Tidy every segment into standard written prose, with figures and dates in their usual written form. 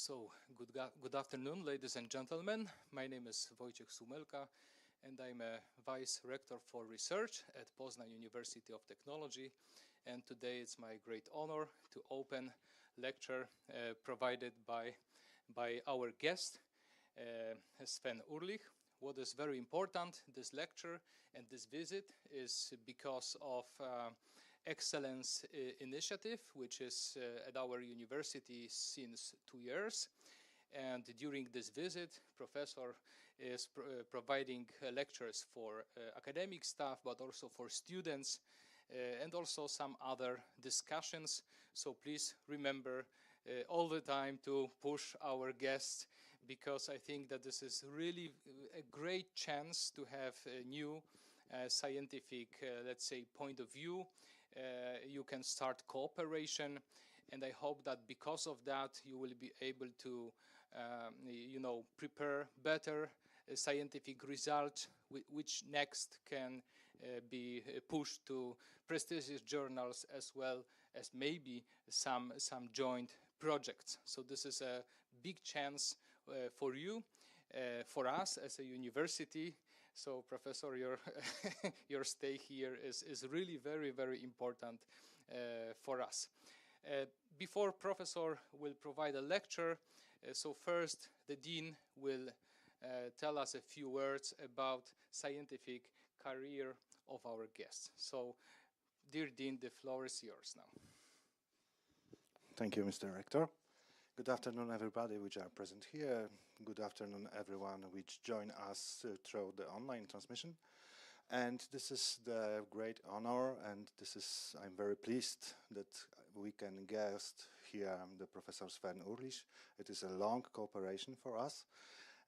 So, good afternoon, ladies and gentlemen. My name is Wojciech Sumelka, and I'm a Vice Rector for Research at Poznań University of Technology. And today it's my great honor to open lecture provided by our guest, Sven Ulrich. What is very important, this lecture and this visit is because of Excellence initiative, which is at our university since 2 years. And during this visit, professor is providing lectures for academic staff, but also for students, and also some other discussions. So please remember all the time to push our guests, because I think that this is really a great chance to have a new scientific, let's say, point of view. You can start cooperation, and I hope that because of that you will be able to prepare better scientific results which next can be pushed to prestigious journals, as well as maybe some joint projects. So this is a big chance for you, for us as a university. So, Professor, your stay here is really very, very important for us. Before Professor will provide a lecture, so first the Dean will tell us a few words about scientific career of our guests. So, dear Dean, the floor is yours now. Thank you, Mr. Rector. Good afternoon, everybody which are present here. Good afternoon, everyone which join us through the online transmission. And this is the great honor, and I'm very pleased that we can guest here the Professor Sven Ulrich. It is a long cooperation for us,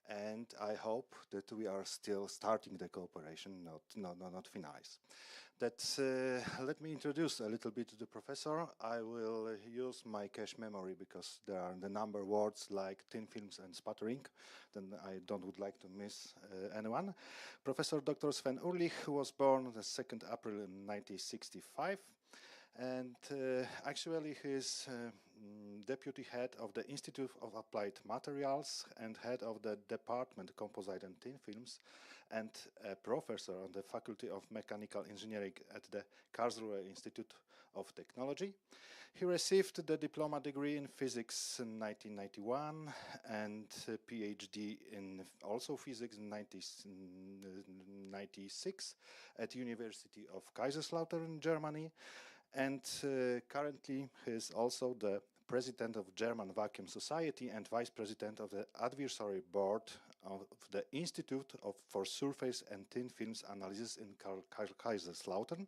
and I hope that we are still starting the cooperation, not finalized. Let me introduce a little bit the professor. I will use my cache memory because there are the number words like thin films and sputtering. Then I would like to miss anyone. Professor Dr. Sven Ulrich was born the 2nd April in 1965. And actually he is deputy head of the Institute of Applied Materials and head of the Department Composite and Thin Films, and a professor on the Faculty of Mechanical Engineering at the Karlsruhe Institute of Technology. He received the diploma degree in physics in 1991 and a PhD in also physics in 1996 at University of Kaiserslautern in Germany. And currently he is also the president of German Vacuum Society and vice president of the advisory board of the Institute for Surface and Thin Films Analysis in Kaiserslautern,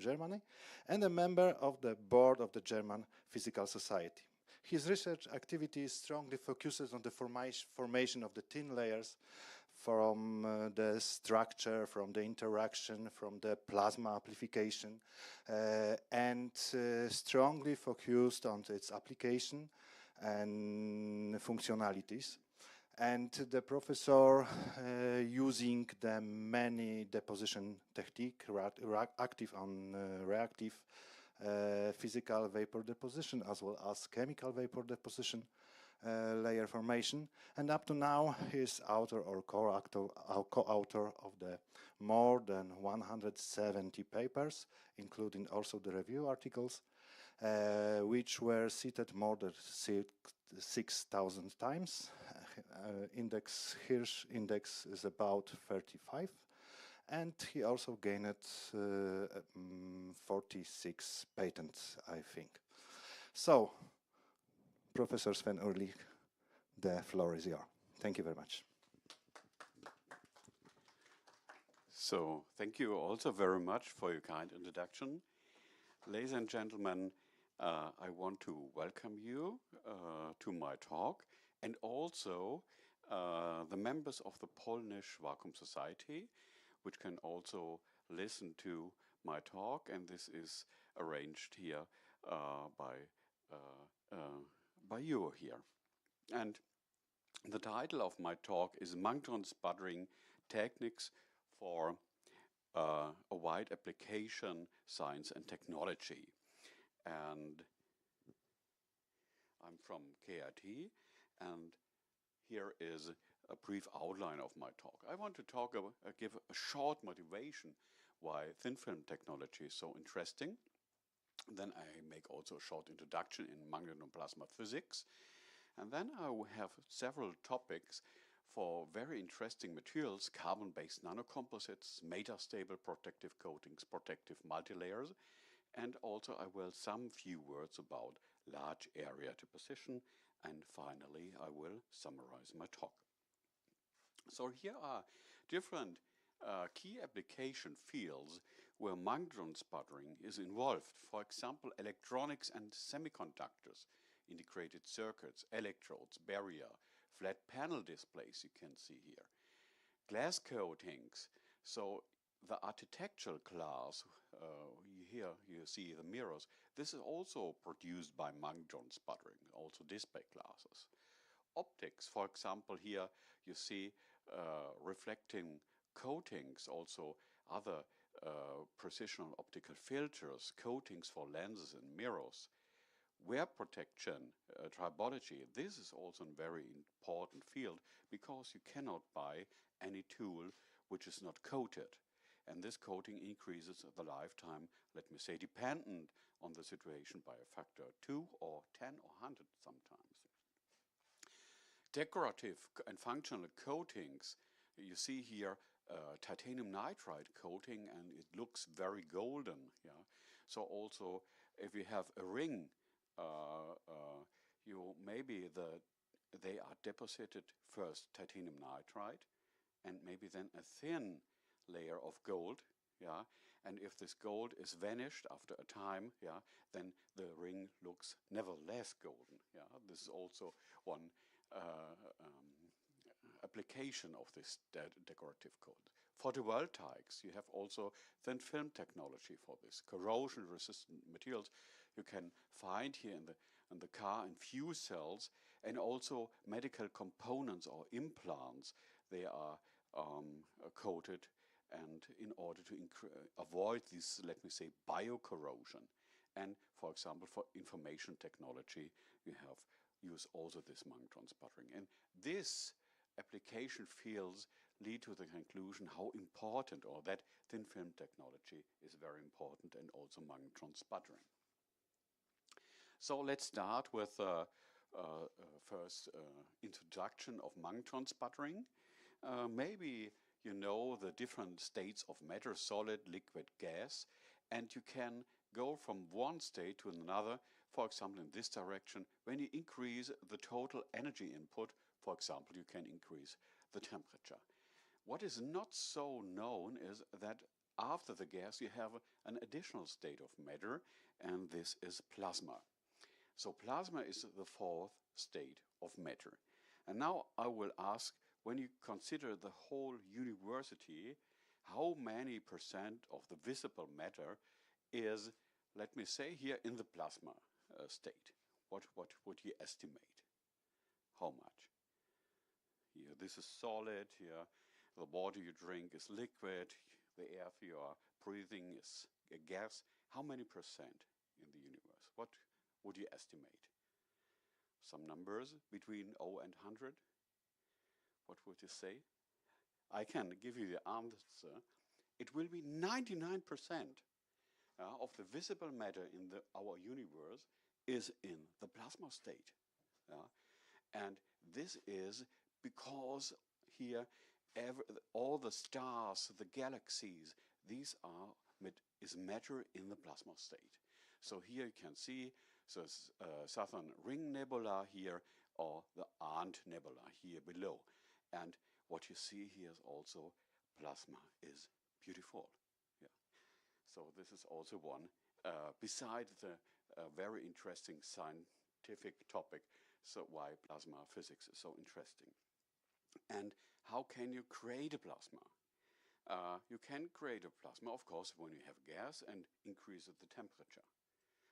Germany, and a member of the board of the German Physical Society. His research activity strongly focuses on the formation of the thin layers from the structure, from the interaction, from the plasma amplification, and strongly focused on its application and functionalities. And the professor, using the many deposition technique, active on reactive physical vapor deposition, as well as chemical vapor deposition, layer formation, and up to now he is author or co-author of the more than 170 papers, including also the review articles, which were cited more than 6,000 times. Hirsch index is about 35, and he also gained 46 patents, I think. So, Professor Sven Ulrich, the floor is yours. Thank you very much. So, thank you also very much for your kind introduction. Ladies and gentlemen, I want to welcome you to my talk, and also the members of the Polish Vacuum Society, which can also listen to my talk, and this is arranged here by you here. And the title of my talk is Magnetron Sputtering Techniques for a Wide Application, Science and Technology. And I'm from KIT, And here is a brief outline of my talk. I want to give a short motivation why thin film technology is so interesting. Then I make also a short introduction in magnetron plasma physics. And then I will have several topics for very interesting materials, carbon-based nanocomposites, metastable protective coatings, protective multilayers, and also I will some few words about large area deposition, and finally I will summarize my talk. So here are different key application fields where magnetron sputtering is involved. For example, electronics and semiconductors, integrated circuits, electrodes, barrier, flat panel displays you can see here. Glass coatings, so the architectural glass, here you see the mirrors, this is also produced by magnetron sputtering, also display glasses. Optics, for example, here you see reflecting coatings, also other precision optical filters, coatings for lenses and mirrors. Wear protection, tribology, this is also a very important field because you cannot buy any tool which is not coated. And this coating increases the lifetime, let me say, dependent on the situation by a factor 2 or 10 or 100 sometimes. Decorative and functional coatings, you see here titanium nitride coating and it looks very golden. Yeah. So also if you have a ring, they are deposited first titanium nitride and maybe then a thin layer of gold, yeah, and if this gold is vanished after a time, yeah, then the ring looks nevertheless golden. Yeah, this is also one application of this decorative coat. Photovoltaics, you have also thin film technology for this. Corrosion resistant materials you can find here in the car and fuel cells, and also medical components or implants. They are coated, and in order to avoid this, let me say, biocorrosion. And for example, for information technology, you have use also this magnetron sputtering. And this application fields lead to the conclusion how important, or that thin film technology is very important, and also magnetron sputtering. So let's start with first introduction of magnetron sputtering. Maybe you know the different states of matter, solid, liquid, gas, and you can go from one state to another, for example in this direction. When you increase the total energy input, for example, you can increase the temperature. What is not so known is that after the gas you have an additional state of matter, and this is plasma. So plasma is the fourth state of matter. And now I will ask, when you consider the whole university, how many percent of the visible matter is, let me say here, in the plasma state? What would you estimate? How much? Here, this is solid. Here, the water you drink is liquid. The air you are breathing is a gas. How many percent in the universe? What would you estimate? Some numbers between 0 and 100? What would you say? I can give you the answer. It will be 99% of the visible matter in our universe is in the plasma state. And this is because here all the stars, the galaxies, these is matter in the plasma state. So here you can see Southern Ring Nebula here, or the Ant Nebula here below. And what you see here is also plasma is beautiful. Yeah. So this is also one, besides the very interesting scientific topic, so why plasma physics is so interesting. And how can you create a plasma? You can create a plasma, of course, when you have gas and increase the temperature.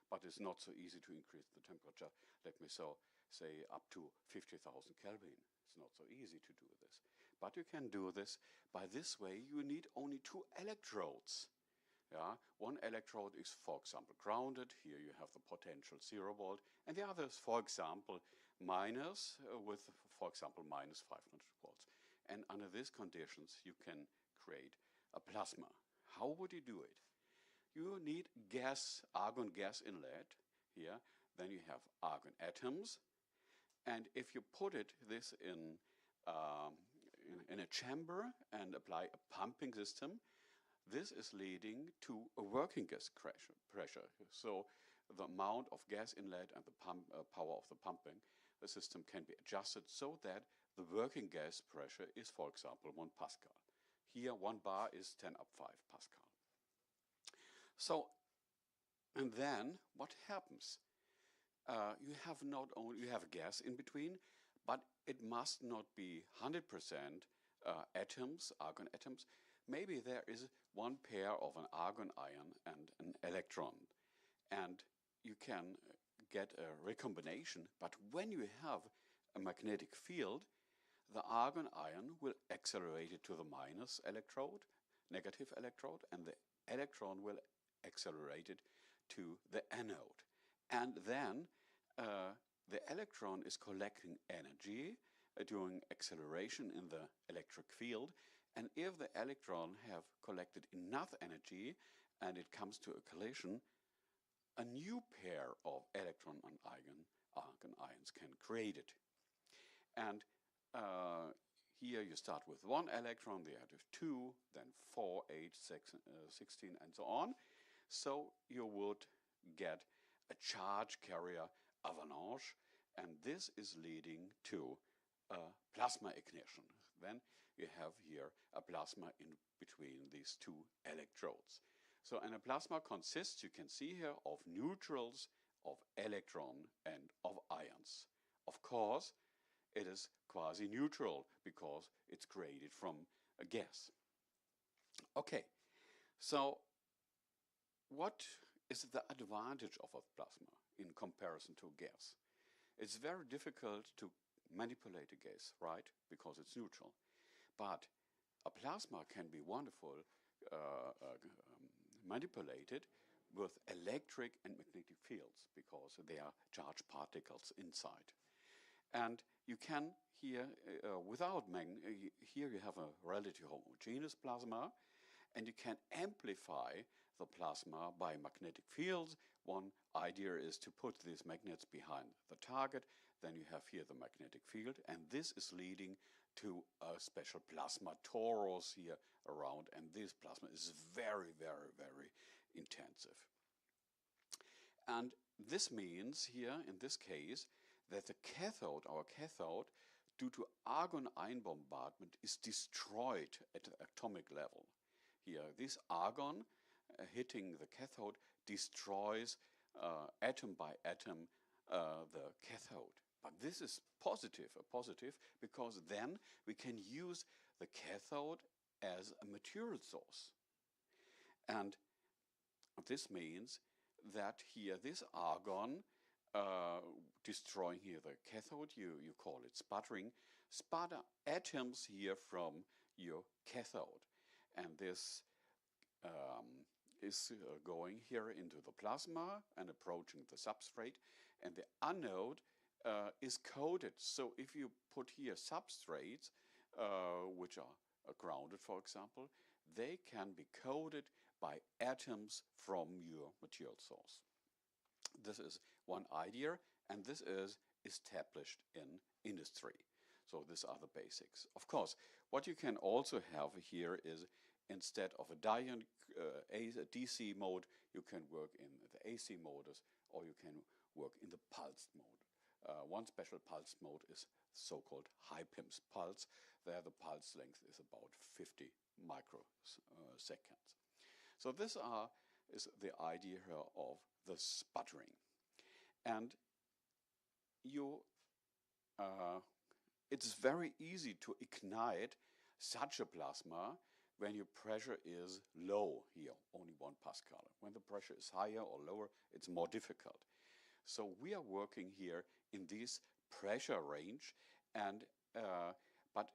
But it's not so easy to increase the temperature, let me say up to 50,000 Kelvin. It's not so easy to do this. But you can do this. By this way, you need only 2 electrodes. Yeah? One electrode is, for example, grounded. Here you have the potential 0 volt. And the other is, for example, minus with, for example, minus 500 volts. And under these conditions, you can create a plasma. How would you do it? You need gas, argon gas inlet here. Then you have argon atoms. And if you put this in a chamber and apply a pumping system, this is leading to a working gas pressure. So the amount of gas inlet and the power of the pumping system can be adjusted so that the working gas pressure is, for example, 1 Pascal. Here, 1 bar is 10 up 5 Pascal. So, and then what happens? You have not only, you have gas in between, but it must not be 100% atoms, argon atoms. Maybe there is one pair of an argon ion and an electron, and you can get a recombination. But when you have a magnetic field, the argon ion will accelerate it to the minus electrode, negative electrode, and the electron will accelerate it to the anode. And then the electron is collecting energy during acceleration in the electric field. And if the electron have collected enough energy and it comes to a collision, a new pair of electron and argon ions can create it. And here you start with 1 electron, the other 2, then 4, 8, 6, 16, and so on. So you would get a charge carrier avalanche, and this is leading to a plasma ignition. Then you have here a plasma in between these 2 electrodes. So, and a plasma consists, you can see here, of neutrals, of electron, and of ions. Of course, it is quasi-neutral because it's created from a gas. Okay, so what is the advantage of a plasma in comparison to gas? It's very difficult to manipulate a gas, right? Because it's neutral. But a plasma can be wonderful manipulated with electric and magnetic fields because they are charged particles inside. And you can here, here you have a relatively homogeneous plasma, and you can amplify the plasma by magnetic fields. One idea is to put these magnets behind the target, then you have here the magnetic field, and this is leading to a special plasma torus here around, and this plasma is very, very, very intensive. And this means here, in this case, that the cathode, our cathode, due to argon ion bombardment, is destroyed at the atomic level. Here, this argon hitting the cathode destroys atom by atom the cathode. But this is positive, because then we can use the cathode as a material source. And this means that here this argon destroying here the cathode, you call it sputtering, sputter atoms here from your cathode. And this is going here into the plasma and approaching the substrate, and the anode is coated. So if you put here substrates which are grounded, for example, they can be coated by atoms from your material source. This is one idea, and this is established in industry. So these are the basics. Of course, what you can also have here is, instead of a DC mode, you can work in the AC modus, or you can work in the pulsed mode. One special pulse mode is so-called high PIMS pulse. There the pulse length is about 50 microseconds. So this is the idea here of the sputtering. And it's very easy to ignite such a plasma when your pressure is low here, only 1 Pascal. When the pressure is higher or lower, it's more difficult. So we are working here in this pressure range, and but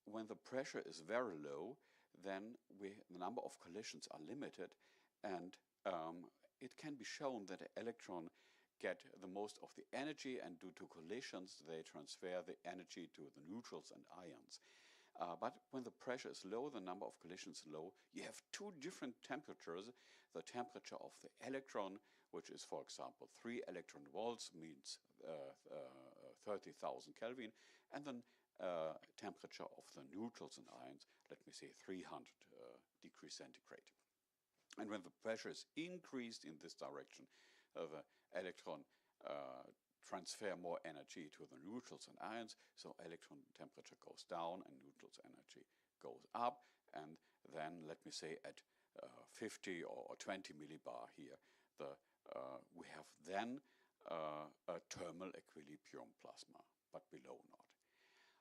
when the pressure is very low, then the number of collisions are limited, and it can be shown that an electron get the most of the energy, and due to collisions they transfer the energy to the neutrals and ions. But when the pressure is low, the number of collisions is low, you have two different temperatures. The temperature of the electron, which is, for example, 3 electron volts, means 30,000 Kelvin, and then temperature of the neutrals and ions, let me say 300 degrees centigrade. And when the pressure is increased in this direction, the electron transfer more energy to the neutrals and ions, so electron temperature goes down and neutrals energy goes up, and then let me say at 50 or 20 millibar here, we have then a thermal equilibrium plasma, but below not.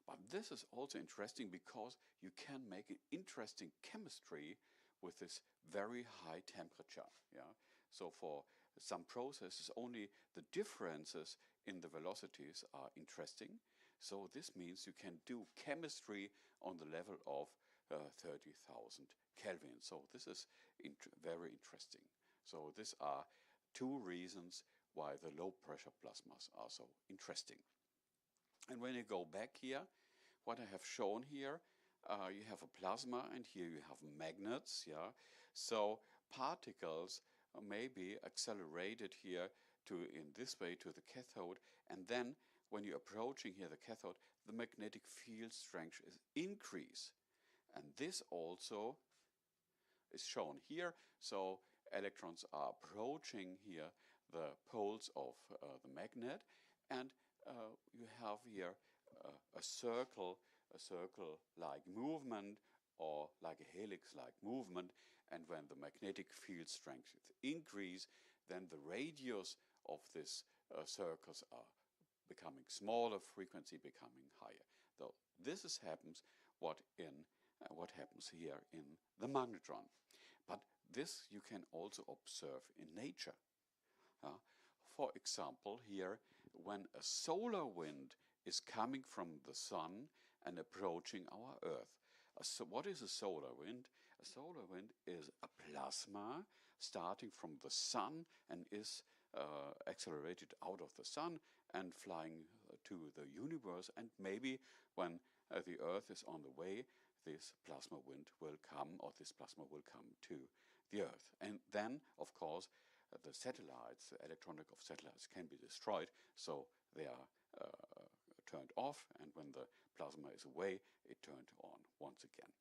But this is also interesting because you can make an interesting chemistry with this very high temperature. Yeah? So for some processes, only the differences in the velocities are interesting. So this means you can do chemistry on the level of 30,000 Kelvin. So this is very interesting. So these are two reasons why the low pressure plasmas are so interesting. And when you go back here, what I have shown here, you have a plasma and here you have magnets. Yeah, so particles may be accelerated here in this way to the cathode, and then when you're approaching here the cathode, the magnetic field strength is increased, and this also is shown here. So electrons are approaching here the poles of the magnet, and you have here a circle-like movement, or like a helix-like movement, and when the magnetic field strength is increased, then the radius of these circles are becoming smaller, frequency becoming higher. So this happens what happens here in the magnetron. But this you can also observe in nature. For example, here, when a solar wind is coming from the sun and approaching our Earth. So what is a solar wind? A solar wind is a plasma starting from the sun and is accelerated out of the sun and flying to the universe, and maybe when the Earth is on the way, this plasma wind will come, or this plasma will come to the Earth. And then, of course, the satellites, the electronic of satellites can be destroyed, so they are turned off, and when the plasma is away, it turned on once again.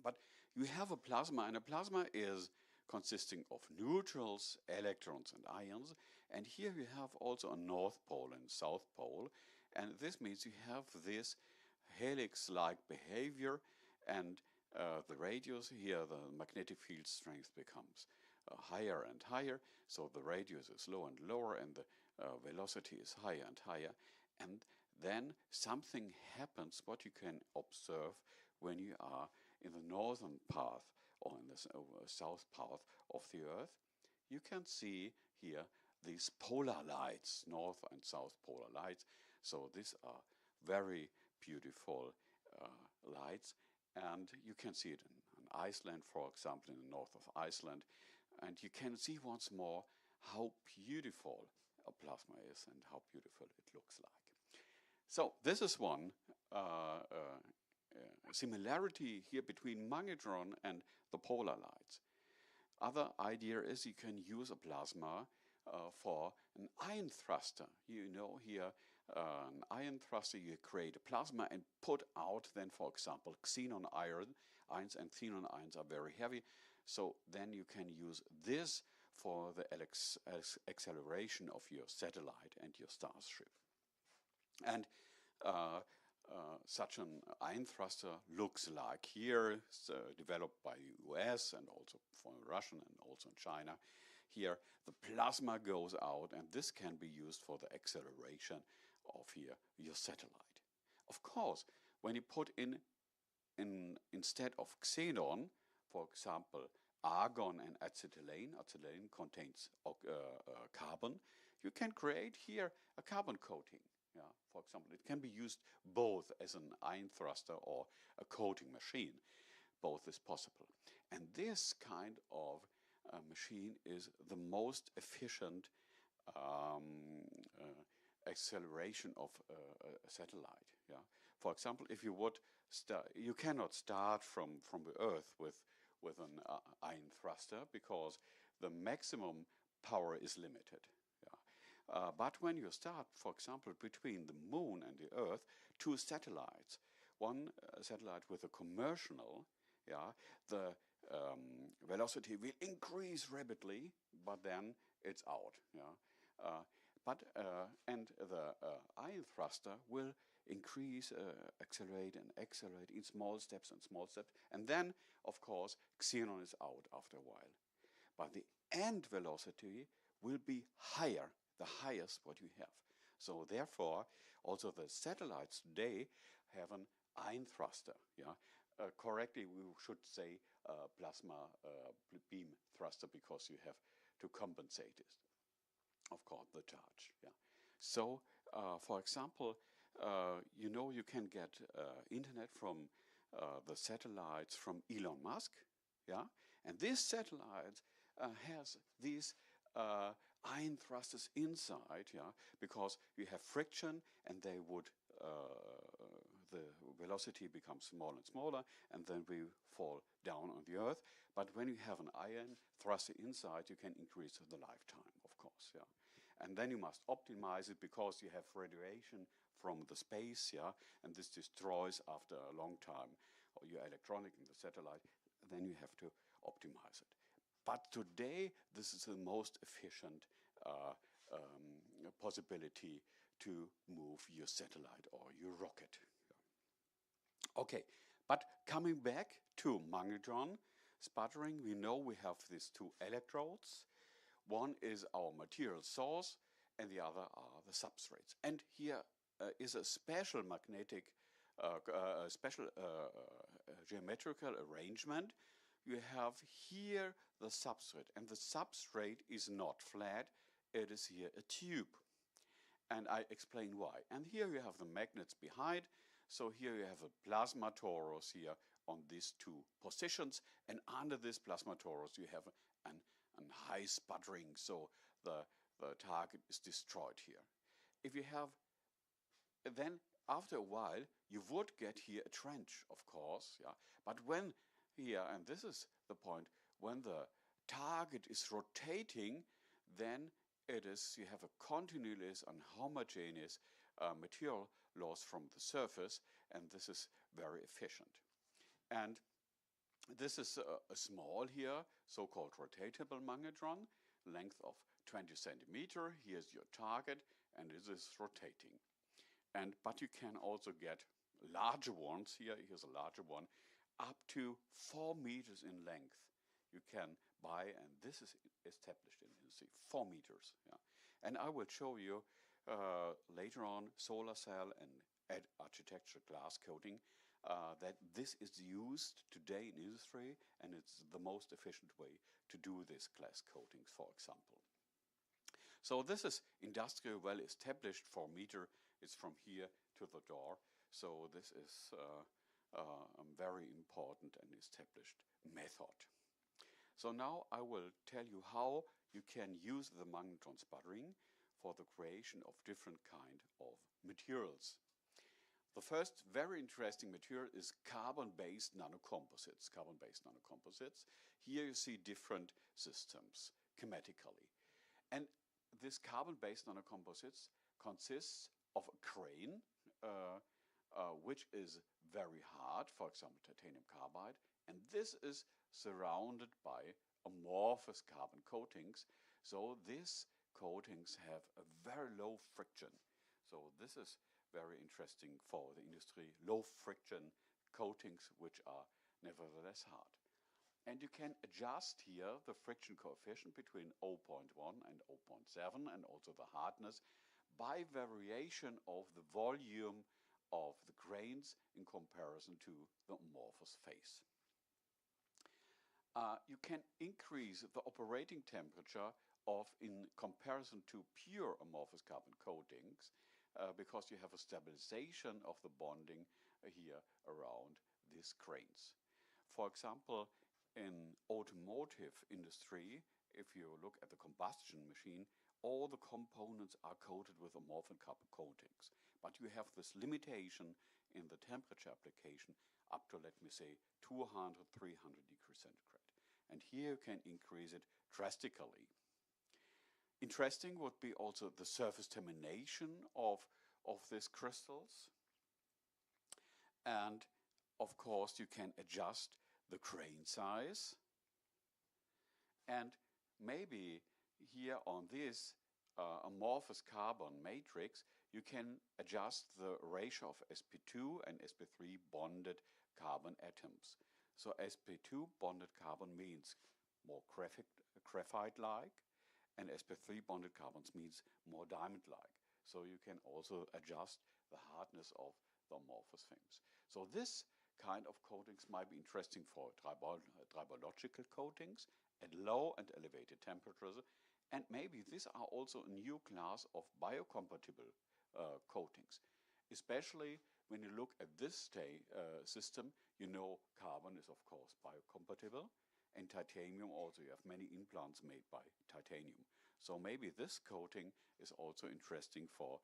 But you have a plasma, and a plasma is consisting of neutrals, electrons, and ions, and here you have also a north pole and south pole, and this means you have this helix-like behavior, and the radius here, the magnetic field strength becomes higher and higher, so the radius is lower and lower, and the velocity is higher and higher, and then something happens what you can observe when you are in the northern path or in the south path of the Earth. You can see here these polar lights, north and south polar lights. So these are very beautiful lights, and you can see it in Iceland, for example, in the north of Iceland, and you can see once more how beautiful a plasma is and how beautiful it looks like. So this is one similarity here between magnetron and the polar lights. Other idea is you can use a plasma for an ion thruster. You know here an ion thruster, you create a plasma and put out then, for example, xenon ions, and xenon ions are very heavy, so then you can use this for the acceleration of your satellite and your starship. And such an ion thruster looks like here, developed by the US and also from Russian and also in China. Here the plasma goes out, and this can be used for the acceleration of here your satellite. Of course, when you put in instead of xenon, for example, argon and acetylene contains carbon, you can create here a carbon coating. Yeah, for example, it can be used both as an ion thruster or a coating machine. Both is possible. And this kind of machine is the most efficient acceleration of a satellite. Yeah. For example, if you would start, you cannot start from the Earth with an ion thruster because the maximum power is limited. Yeah. But when you start, for example, between the Moon and the Earth, two satellites, one satellite with a commercial, yeah, the velocity will increase rapidly, but then it's out. Yeah. And the ion thruster will increase, accelerate in small steps, and then, of course, xenon is out after a while. But the end velocity will be higher, the highest what you have. So therefore, also the satellites today have an ion thruster. Yeah. Correctly, we should say plasma beam thruster because you have to compensate it. Of course, the charge. Yeah. So, for example, you can get internet from the satellites from Elon Musk. Yeah, and this satellite has these ion thrusters inside. Yeah, because you have friction, and they would the velocity becomes smaller and smaller, and then we fall down on the Earth. But when you have an ion thruster inside, you can increase the lifetime, of course. Yeah, and then you must optimize it because you have radiation from the space. Yeah, and this destroys after a long time your electronic in the satellite. Then you have to optimize it. But today, this is the most efficient possibility to move your satellite or your rocket. Okay, but coming back to magnetron sputtering, we know we have these two electrodes. One is our material source, and the other are the substrates. And here is a special magnetic, special geometrical arrangement. You have here the substrate, and the substrate is not flat, it is here a tube. And I explain why. And here you have the magnets behind, so here you have a plasma torus here on these two positions, and under this plasma torus you have an high sputtering, so the target is destroyed here. If you have, then after a while you would get here a trench, of course, yeah. But when here, and this is the point, when the target is rotating, then it is, you have a continuous and homogeneous material loss from the surface, and this is very efficient. And this is a small here, so-called rotatable magnetron, length of 20 centimeter. Here's your target, and it is rotating. But you can also get larger ones here. Here's a larger one, up to 4 meters in length. You can buy, and this is established in industry, 4 meters. Yeah. And I will show you later on solar cell and architecture glass coating that this is used today in industry, and it's the most efficient way to do this glass coatings, for example. So this is industrial well established. 4 meter is from here to the door. So this is a very important and established method. So now I will tell you how you can use the magnetron sputtering for the creation of different kind of materials. The first very interesting material is carbon-based nanocomposites. Carbon-based nanocomposites. Here you see different systems schematically. And this carbon-based nanocomposites consists of a crane, which is very hard, for example, titanium carbide, and this is surrounded by amorphous carbon coatings. So these coatings have a very low friction. So this is very interesting for the industry. Low friction coatings, which are nevertheless hard. And you can adjust here the friction coefficient between 0.1 and 0.7, and also the hardness, by variation of the volume of the grains in comparison to the amorphous phase. You can increase the operating temperature in comparison to pure amorphous carbon coatings because you have a stabilization of the bonding here around these grains. For example, in automotive industry, if you look at the combustion machine, all the components are coated with amorphous carbon coatings. But you have this limitation in the temperature application up to, let me say, 200, 300 degrees centigrade. And here you can increase it drastically. Interesting would be also the surface termination of these crystals. And of course you can adjust the grain size. And maybe here on this amorphous carbon matrix you can adjust the ratio of sp2 and sp3 bonded carbon atoms. So sp2 bonded carbon means more graphite-like, and sp3 bonded carbons means more diamond-like. So you can also adjust the hardness of the amorphous things. So this kind of coatings might be interesting for tribological coatings at low and elevated temperatures, and maybe these are also a new class of biocompatible coatings. Especially when you look at this system, you know carbon is of course biocompatible, and titanium also, you have many implants made by titanium. So maybe this coating is also interesting for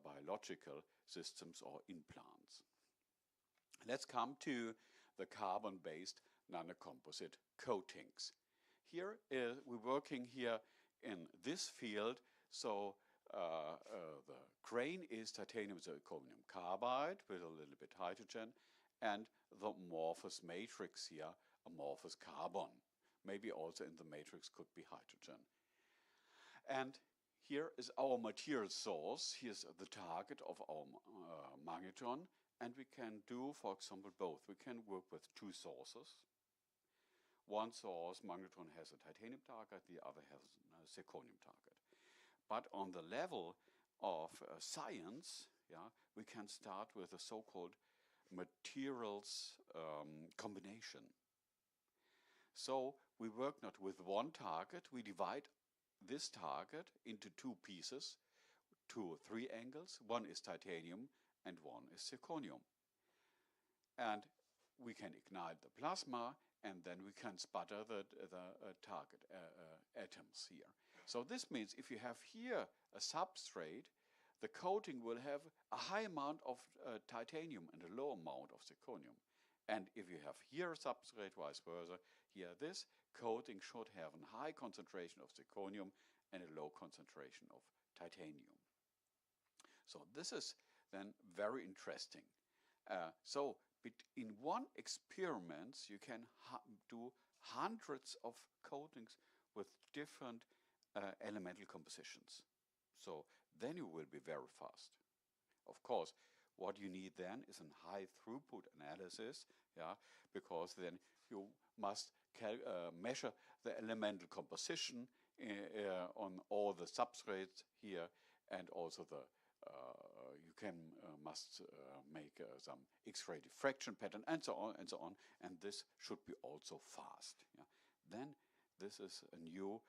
biological systems or implants. Let's come to the carbon-based nanocomposite coatings. Here we're working here in this field, so the grain is titanium zirconium carbide with a little bit hydrogen, and the amorphous matrix here, amorphous carbon. Maybe also in the matrix could be hydrogen. And here is our material source. Here's the target of our magnetron, and we can do, for example, both. We can work with two sources. One source, magnetron, has a titanium target, the other has a zirconium target. But on the level of science, we can start with a so-called materials combination. So we work not with one target, we divide this target into two pieces, 2 or 3 angles. One is titanium and one is zirconium. And we can ignite the plasma, and then we can sputter the target atoms here. So this means if you have here a substrate, the coating will have a high amount of titanium and a low amount of zirconium. And if you have here a substrate, vice versa, here this coating should have a high concentration of zirconium and a low concentration of titanium. So this is then very interesting. So in one experiment you can do hundreds of coatings with different elemental compositions. So then you will be very fast. Of course, what you need then is a high throughput analysis, because then you must measure the elemental composition on all the substrates here, and also the you must make some X-ray diffraction pattern, and so on and so on, and this should be also fast. Then this is a new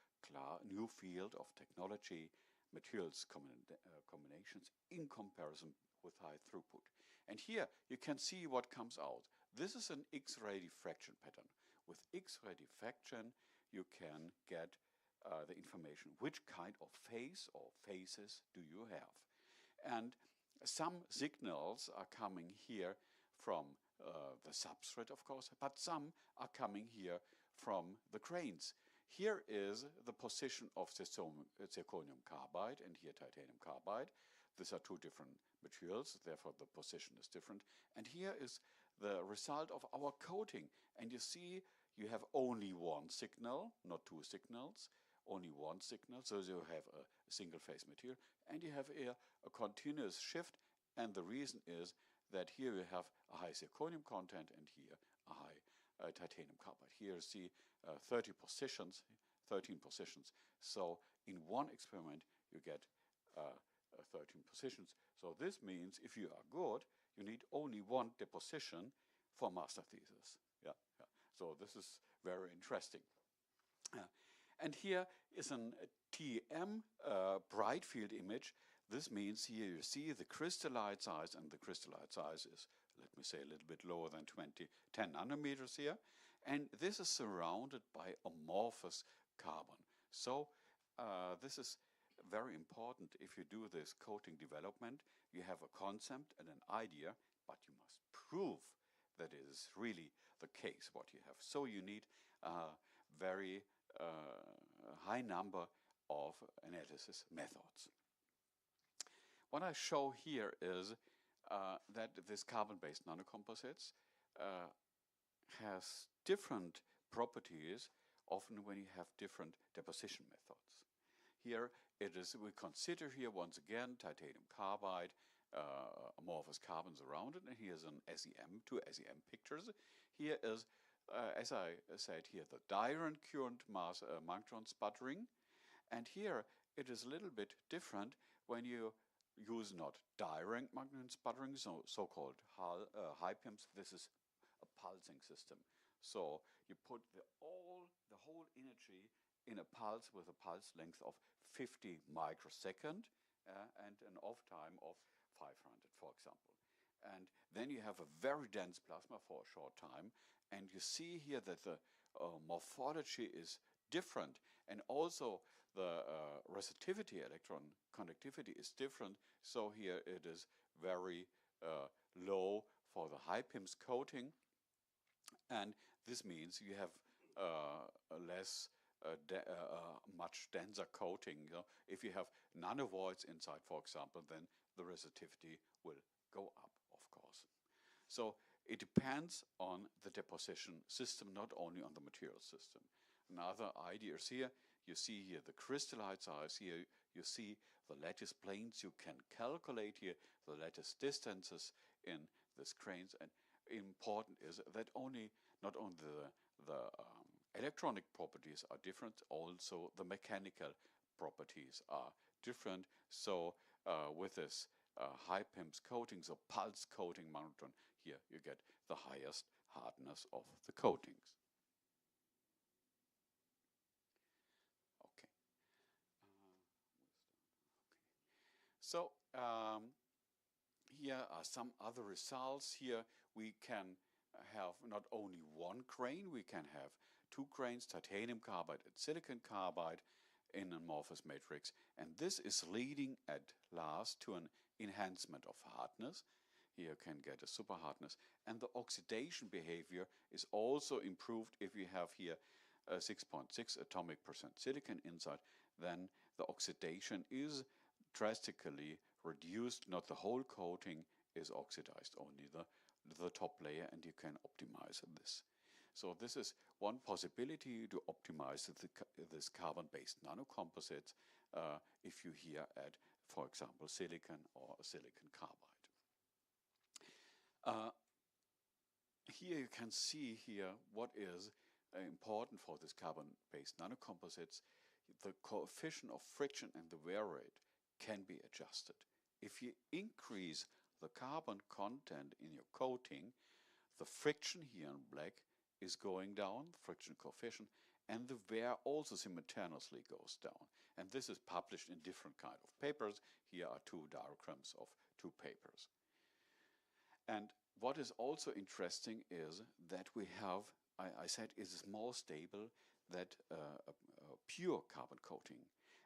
field of technology, materials combinations in comparison with high throughput. And here you can see what comes out. This is an X-ray diffraction pattern. With X-ray diffraction you can get the information, which kind of phase or phases do you have. And some signals are coming here from the substrate, of course, but some are coming here from the grains. Here is the position of zirconium carbide and here titanium carbide. These are two different materials, therefore the position is different. And here is the result of our coating. And you see you have only one signal, not two signals, only one signal. So you have a single phase material, and you have here a continuous shift. And the reason is that here you have a high zirconium content and here a high titanium carbide. Here you see 13 positions. So in one experiment you get 13 positions. So this means if you are good, you need only one deposition for master thesis. So this is very interesting. And here is an TEM bright field image. This means here you see the crystallite size, and the crystallite size is, let me say, a little bit lower than 10 nanometers here. And this is surrounded by amorphous carbon. So this is very important. If you do this coating development, you have a concept and an idea, but you must prove that it is really the case what you have. So you need a very high number of analysis methods. What I show here is that this carbon-based nanocomposites has different properties often when you have different deposition methods. Here it is, we consider here once again titanium carbide, amorphous carbons around it, and here's an SEM, two SEM pictures. Here is, as I said here, the direct current mass Magnetron sputtering, and here it is a little bit different when you use not direct Magnetron sputtering, so-called high pimps. This is a pulsing system. So you put the whole energy in a pulse with a pulse length of 50 microsecond and an off time of 500, for example. And then you have a very dense plasma for a short time, and you see here that the morphology is different, and also the resistivity, electron conductivity, is different. So here it is very low for the high PIMS coating, and this means you have much denser coating. You know, if you have nanovoids inside, for example, then the resistivity will go up, of course. So it depends on the deposition system, not only on the material system. Another idea is here. You see here the crystallite size. Here you see the lattice planes. You can calculate here the lattice distances in these grains. And important is that not only the electronic properties are different, also the mechanical properties are different. So with this high PIMS coating, so pulse coating Magnetron, here you get the highest hardness of the coatings. Okay. So here are some other results. Here we can have not only one grain, we can have two grains, titanium carbide and silicon carbide in amorphous matrix, and this is leading at last to an enhancement of hardness. Here you can get a super hardness, and the oxidation behavior is also improved. If you have here 6.6 atomic percent silicon inside, then the oxidation is drastically reduced. Not the whole coating is oxidized, only the top layer, and you can optimize this. So this is one possibility to optimize this carbon-based nanocomposites if you here add, for example, silicon or silicon carbide. Here you can see here what is important for this carbon-based nanocomposites. The coefficient of friction and the wear rate can be adjusted. If you increase the carbon content in your coating, the friction here in black is going down, the friction coefficient, and the wear also simultaneously goes down. And this is published in different kind of papers. Here are two diagrams of two papers. And what is also interesting is that we have, I said, it is more stable than a pure carbon coating.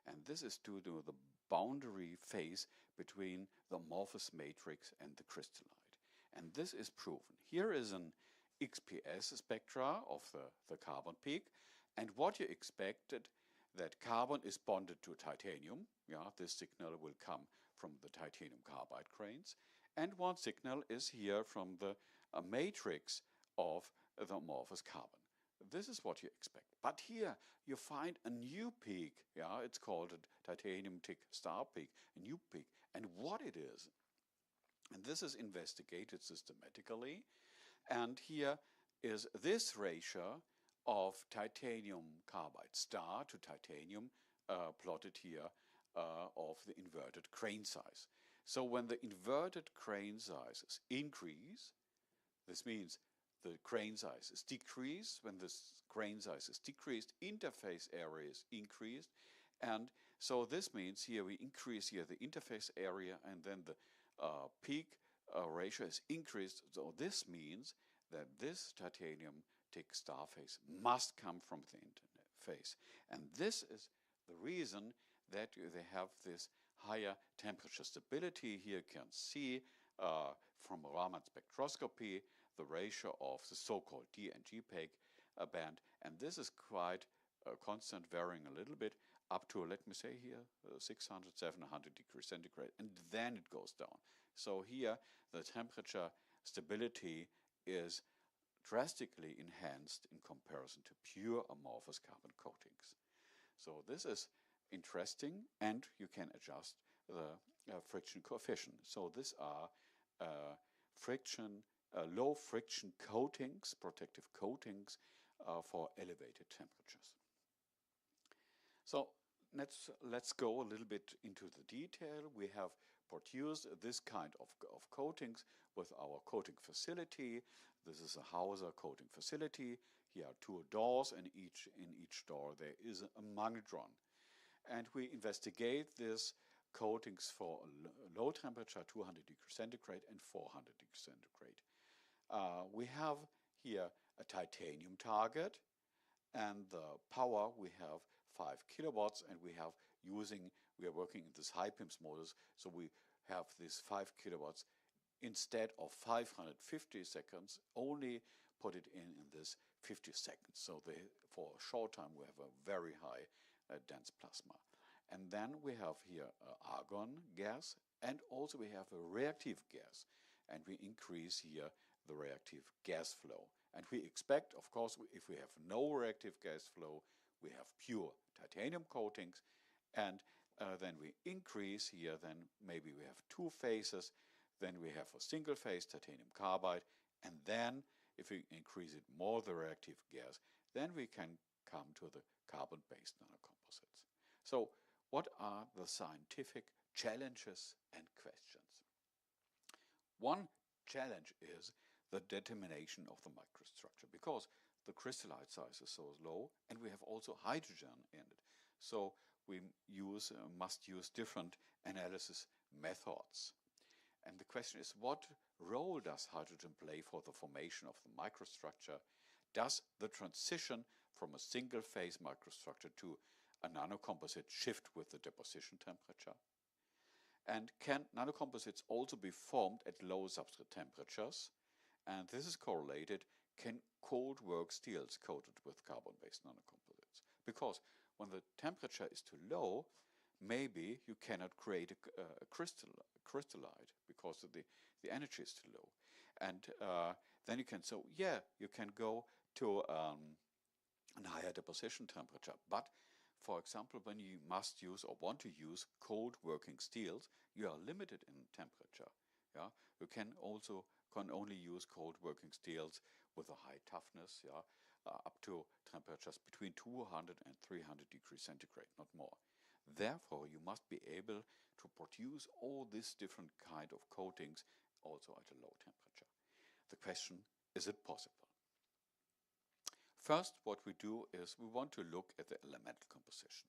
And this is due to the boundary phase between the amorphous matrix and the crystallite. And this is proven. Here is an XPS spectra of the carbon peak, and what you expected, that carbon is bonded to titanium. Yeah, this signal will come from the titanium carbide grains, and one signal is here from the matrix of the amorphous carbon. This is what you expect. But here you find a new peak. Yeah, it's called a titanium tick star peak, a new peak. And what it is, and this is investigated systematically, and here is this ratio of titanium carbide star to titanium plotted here of the inverted grain size. So when the inverted grain sizes increase, this means the grain size is decreased. When this grain size is decreased, interface area is increased. And so this means here we increase here the interface area, and then the peak ratio is increased. So this means that this titanium tick star phase must come from the phase. And this is the reason that they have this higher temperature stability. Here you can see from Raman spectroscopy the ratio of the so-called D and GPEG band, and this is quite constant, varying a little bit up to, let me say here, 600, 700 degrees centigrade, and then it goes down. So here the temperature stability is drastically enhanced in comparison to pure amorphous carbon coatings. So this is interesting, and you can adjust the friction coefficient. So these are low friction coatings, protective coatings for elevated temperatures. So let's go a little bit into the detail. We have produced this kind of coatings with our coating facility. This is a Hauser coating facility. Here are two doors, and in each door there is a magnetron. And we investigate these coatings for low temperature, 200 degrees centigrade and 400 degrees centigrade. We have here a titanium target, and the power we have 5 kilowatts, and we are working in this high PIMS modus, so we have this 5 kilowatts instead of 550 seconds, only put it in this 50 seconds. So for a short time we have a very high dense plasma. And then we have here argon gas, and also we have a reactive gas, and we increase here the reactive gas flow. And we expect, of course, if we have no reactive gas flow, we have pure titanium coatings, and then we increase here, then maybe we have two phases, then we have a single phase titanium carbide, and then if we increase it more, the reactive gas, then we can come to the carbon-based nanocomposites. So what are the scientific challenges and questions? One challenge is the determination of the microstructure, because the crystallite size is so low, and we have also hydrogen in it. So we must use different analysis methods. And the question is, what role does hydrogen play for the formation of the microstructure? Does the transition from a single phase microstructure to a nanocomposite shift with the deposition temperature? And can nanocomposites also be formed at low substrate temperatures? And this is correlated. Can cold work steels coated with carbon-based nanocomposites? Because when the temperature is too low, maybe you cannot create a crystallite because the energy is too low. And then you can, you can go to a higher deposition temperature. But for example, when you must use or want to use cold working steels, you are limited in temperature. Yeah, you can only use cold working steels with a high toughness, up to temperatures between 200 and 300 degrees centigrade, not more. Therefore, you must be able to produce all these different kind of coatings also at a low temperature. The question, is it possible? First, what we do is we want to look at the elemental composition.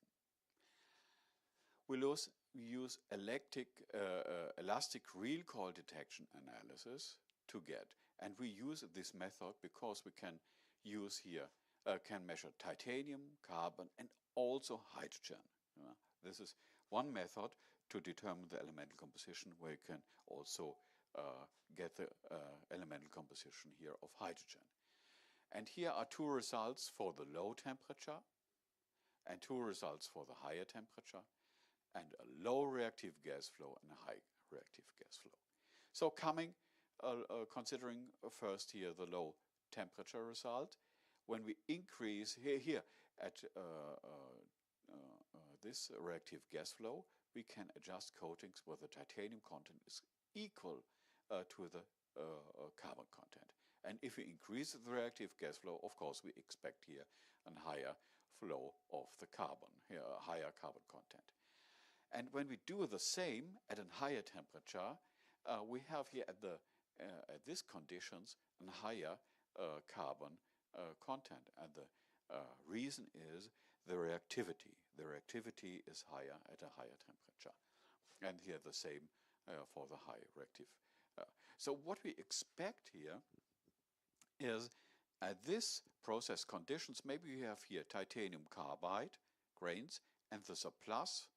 We use elastic real coil detection analysis to get, and we use this method because we can use here, can measure titanium, carbon, and also hydrogen. This is one method to determine the elemental composition, where you can also get the elemental composition here of hydrogen. And here are two results for the low temperature and two results for the higher temperature, and a low reactive gas flow and a high reactive gas flow. So considering first here the low temperature result, when we increase here at this reactive gas flow, we can adjust coatings where the titanium content is equal to the carbon content. And if we increase the reactive gas flow, of course, we expect here a higher flow of the carbon, here a higher carbon content. And when we do the same at a higher temperature, we have here at these conditions a higher carbon content. And the reason is the reactivity. The reactivity is higher at a higher temperature. And here the same for the high reactive. So what we expect here is At this process conditions, maybe you have here titanium carbide grains, and the surplus,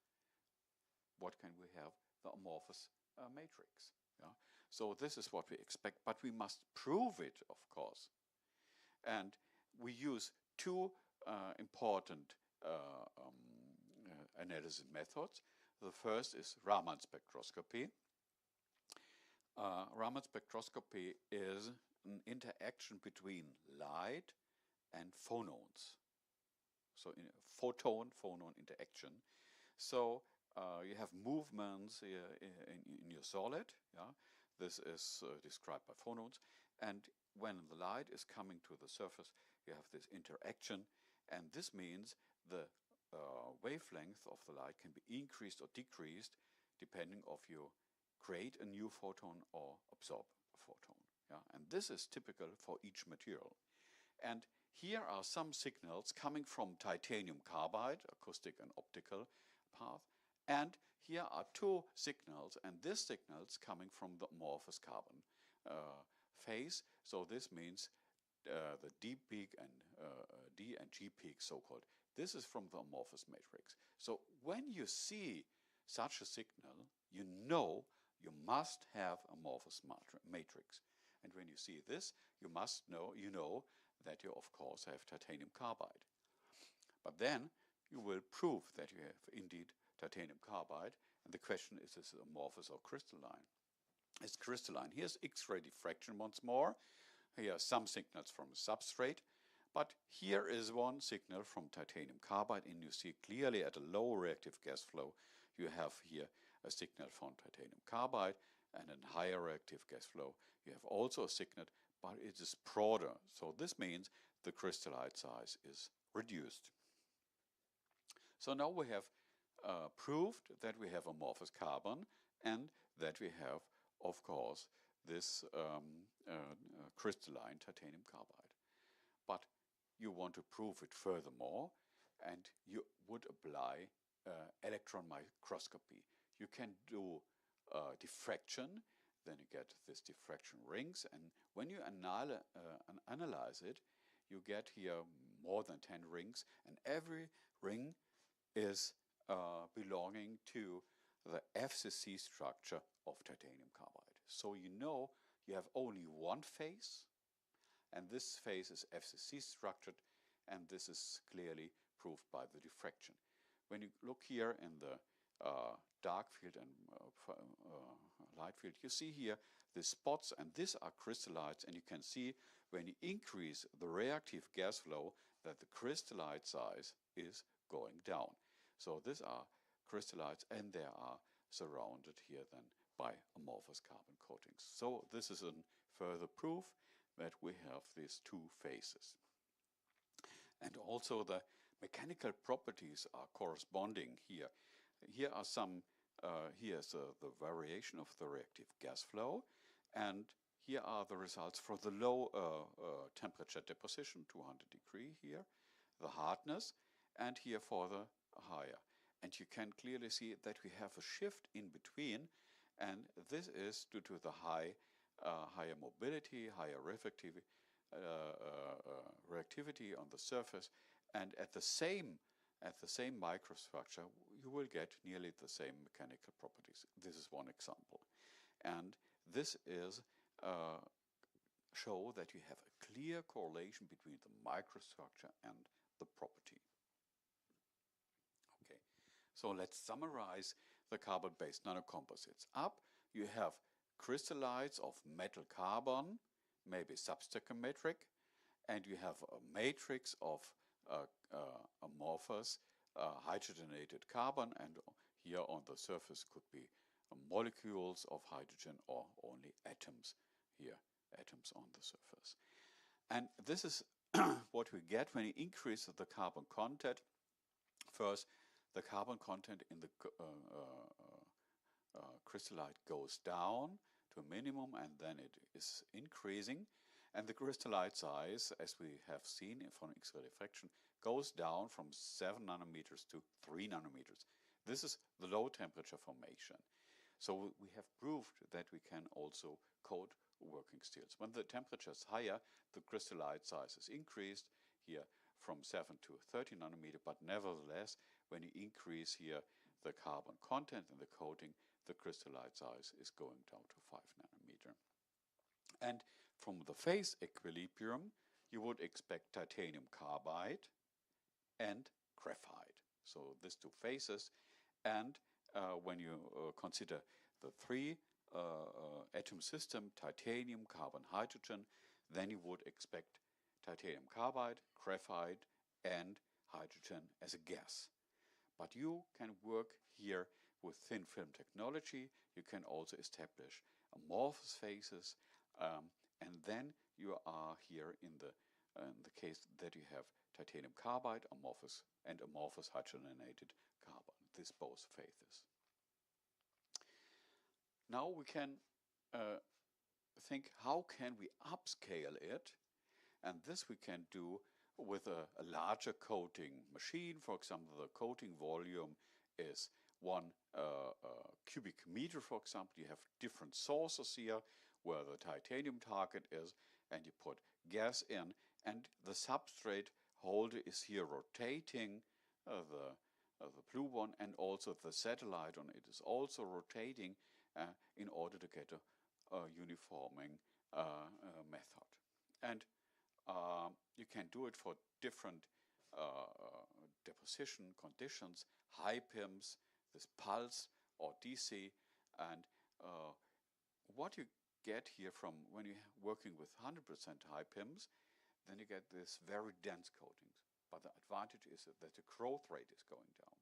what can we have? The amorphous matrix. Yeah? So this is what we expect, but we must prove it, of course. And we use two important analysis methods. The first is Raman spectroscopy. Raman spectroscopy is an interaction between light and phonons. So in a photon-phonon interaction. So you have movements in your solid. Yeah? This is described by phonons. And when the light is coming to the surface, you have this interaction. And this means the wavelength of the light can be increased or decreased depending if you create a new photon or absorb a photon. Yeah? And this is typical for each material. And here are some signals coming from titanium carbide, acoustic and optical path. And here are two signals, and this signal is coming from the amorphous carbon phase. So this means the D peak and D and G peak, so-called. This is from the amorphous matrix. So when you see such a signal, you know you must have amorphous matrix. And when you see this, you know that you of course have titanium carbide. But then you will prove that you have indeed titanium carbide, and the question is this amorphous or crystalline? It's crystalline. Here's X-ray diffraction once more. Here are some signals from the substrate, but here is one signal from titanium carbide, and you see clearly at a low reactive gas flow you have here a signal from titanium carbide, and in higher reactive gas flow you have also a signal, but it is broader. So this means the crystallite size is reduced. So now we have proved that we have amorphous carbon and that we have, of course, this crystalline titanium carbide. But you want to prove it furthermore, and you would apply electron microscopy. You can do diffraction, then you get this diffraction rings, and when you analyze it, you get here more than 10 rings, and every ring is belonging to the FCC structure of titanium carbide. So you know you have only one phase, and this phase is FCC structured, and this is clearly proved by the diffraction. When you look here in the dark field and light field, you see here the spots, and these are crystallites, and you can see when you increase the reactive gas flow that the crystallite size is going down. So these are crystallites, and they are surrounded here then by amorphous carbon coatings. So this is a further proof that we have these two phases. And also the mechanical properties are corresponding here. Here are some, here's the variation of the reactive gas flow, and here are the results for the low temperature deposition, 200 degree here, the hardness, and here for the higher. And you can clearly see that we have a shift in between, and this is due to the higher mobility, higher reactivity on the surface, and at the same microstructure you will get nearly the same mechanical properties. This is one example, and this is show that you have a clear correlation between the microstructure and the property. Okay, so let's summarize the carbon-based nanocomposites. Up you have crystallites of metal carbon, maybe substoichiometric, and you have a matrix of amorphous hydrogenated carbon, and here on the surface could be molecules of hydrogen or only atoms here, atoms on the surface. And this is what we get when you increase the carbon content. First, the carbon content in the crystallite goes down to a minimum, and then it is increasing, and the crystallite size, as we have seen from X-ray diffraction, goes down from 7 nanometers to 3 nanometers. This is the low temperature formation. So we have proved that we can also coat working steels. When the temperature is higher, the crystallite size is increased here from 7 to 30 nanometer, but nevertheless, when you increase here the carbon content in the coating, the crystallite size is going down to 5 nanometer. And from the phase equilibrium, you would expect titanium carbide and graphite. So these two phases. And when you consider the three atom system, titanium, carbon, hydrogen, then you would expect titanium carbide, graphite, and hydrogen as a gas. But you can work here with thin film technology. You can also establish amorphous phases, and then you are here in the case that you have titanium carbide, amorphous, and amorphous hydrogenated carbon. These both phases. Now we can think, how can we upscale it? And this we can do with a larger coating machine. For example, the coating volume is 1 cubic meter, for example. You have different sources here where the titanium target is, and you put gas in, and the substrate holder is here rotating the blue one, and also the satellite on it is also rotating in order to get a uniforming method. And you can do it for different deposition conditions, high PIMs, this pulse or DC, and what you get here from when you're working with 100% high PIMs, then you get this very dense coatings. But the advantage is that the growth rate is going down.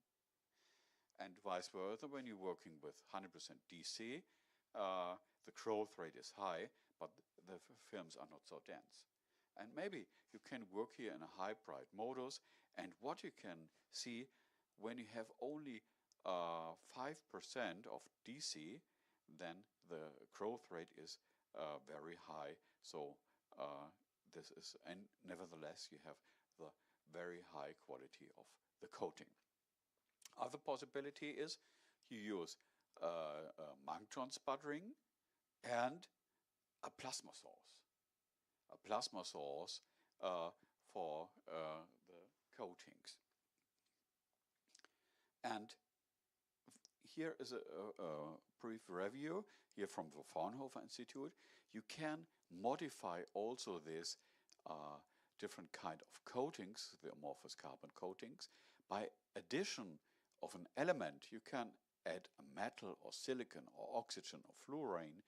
And vice versa, when you're working with 100% DC, the growth rate is high, but the films are not so dense. And maybe you can work here in a hybrid modus, and what you can see when you have only 5% of DC, then the growth rate is very high. So this is, and nevertheless you have the very high quality of the coating. Other possibility is you use Magnetron sputtering and a plasma source. A plasma source for the coatings. And here is a brief review here from the Fraunhofer Institute. You can modify also this different kind of coatings, the amorphous carbon coatings, by addition of an element. You can add a metal or silicon or oxygen or fluorine,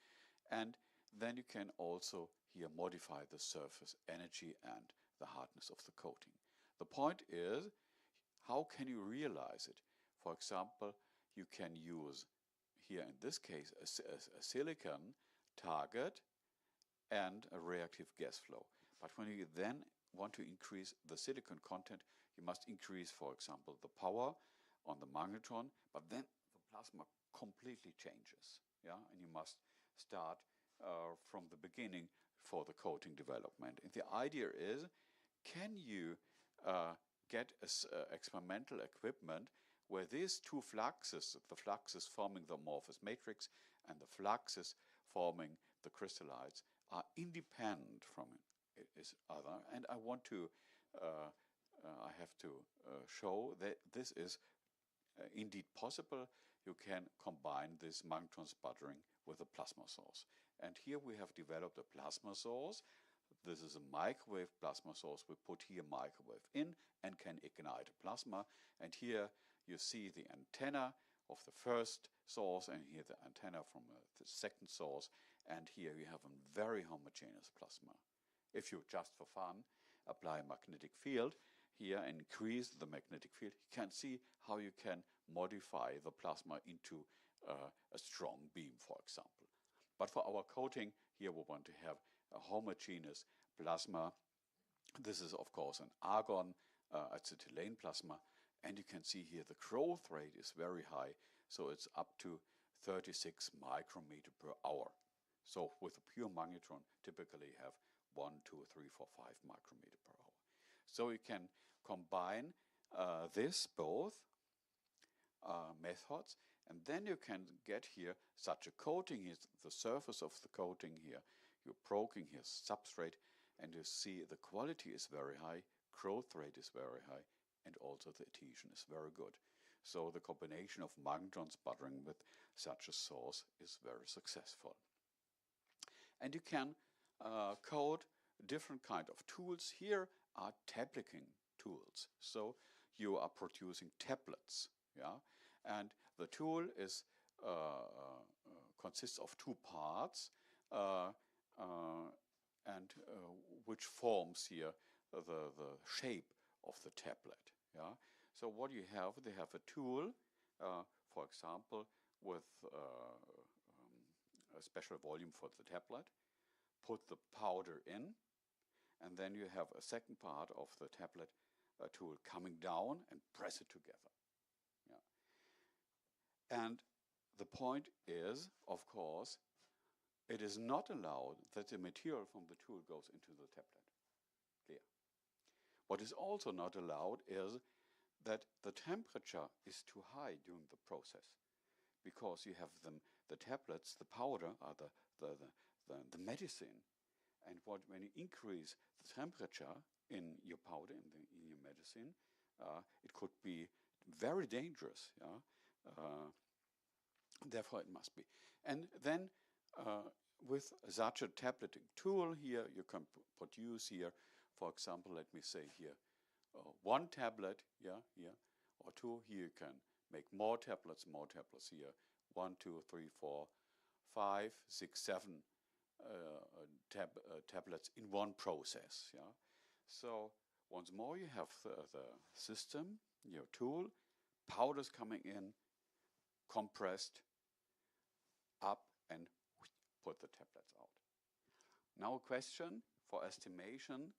and then you can also here modify the surface energy and the hardness of the coating. The point is, how can you realize it? For example, you can use here in this case a silicon target and a reactive gas flow. But when you then want to increase the silicon content, you must increase, for example, the power on the magnetron, but then the plasma completely changes. Yeah, and you must start from the beginning for the coating development. And the idea is, can you get experimental equipment where these two fluxes, the fluxes forming the amorphous matrix and the fluxes forming the crystallites, are independent from each other? And I want to, I have to show that this is indeed possible. You can combine this magnetron sputtering with a plasma source. And here we have developed a plasma source. This is a microwave plasma source. We put here microwave in and can ignite a plasma. And here you see the antenna of the first source, and here the antenna from the second source. And here you have a very homogeneous plasma. If you, just for fun, apply a magnetic field here and increase the magnetic field, you can see how you can modify the plasma into a strong beam, for example. But for our coating, here we want to have a homogeneous plasma. This is, of course, an argon acetylene plasma. And you can see here the growth rate is very high. So it's up to 36 micrometer per hour. So with a pure magnetron, typically you have 1, 2, 3, 4, 5 micrometer per hour. So you can combine this both methods, and then you can get here such a coating. Is the surface of the coating here. You're proking here substrate, and you see the quality is very high, growth rate is very high, and also the adhesion is very good. So the combination of magnetron sputtering with such a source is very successful. And you can coat different kind of tools. Here are tableting tools. So you are producing tablets, yeah. And the tool is consists of two parts, which forms here the shape of the tablet, yeah. So what you have, they have a tool, for example, with a special volume for the tablet. Put the powder in, and then you have a second part of the tablet tool coming down and press it together. Yeah. And the point is, of course, it is not allowed that the material from the tool goes into the tablet. Clear. What is also not allowed is that the temperature is too high during the process, because you have the tablets, the powder, are the medicine, and when you increase the temperature in your powder, in your medicine, it could be very dangerous. Yeah? Therefore, it must be. And then with such a tableting tool here, you can produce here, for example, let me say here, one tablet, yeah, here, or two. Here you can make more tablets here. 1, 2, 3, 4, 5, 6, 7 tablets in one process. Yeah. So once more, you have the system, your tool, powders coming in, compressed up, and put the tablets out. Now a question for estimation.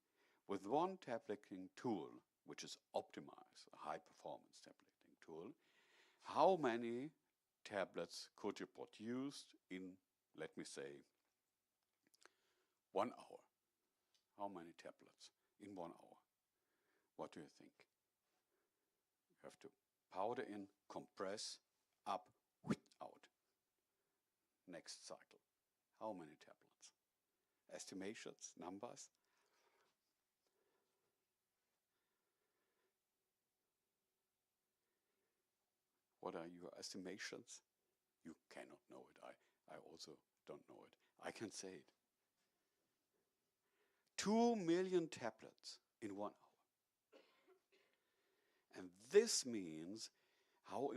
With one tableting tool, which is optimized, a high-performance tableting tool, how many tablets could you produce in, let me say, 1 hour? How many tablets in 1 hour? What do you think? You have to powder in, compress, up, out. Next cycle. How many tablets? Estimations, numbers? What are your estimations? You cannot know it. I also don't know it. I can say it. 2 million tablets in 1 hour. And this means how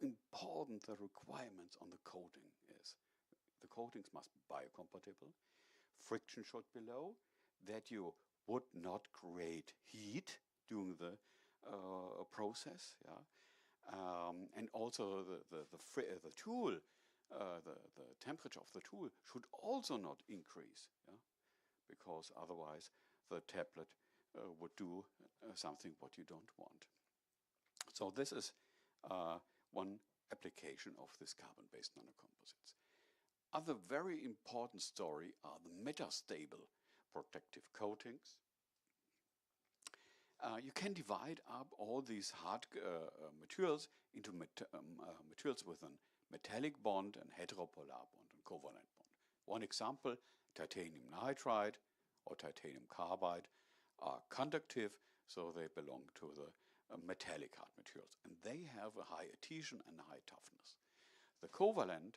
important the requirements on the coating is. The coatings must be biocompatible. Friction should be low, that you would not create heat during the process. Yeah. And also the tool, the temperature of the tool should also not increase, yeah? Because otherwise the tablet would do something what you don't want. So this is one application of this carbon-based nanocomposites. Other very important story are the metastable protective coatings. You can divide up all these hard materials into materials with a metallic bond and heteropolar bond and covalent bond. One example, titanium nitride or titanium carbide are conductive, so they belong to the metallic hard materials, and they have a high adhesion and high toughness. The covalent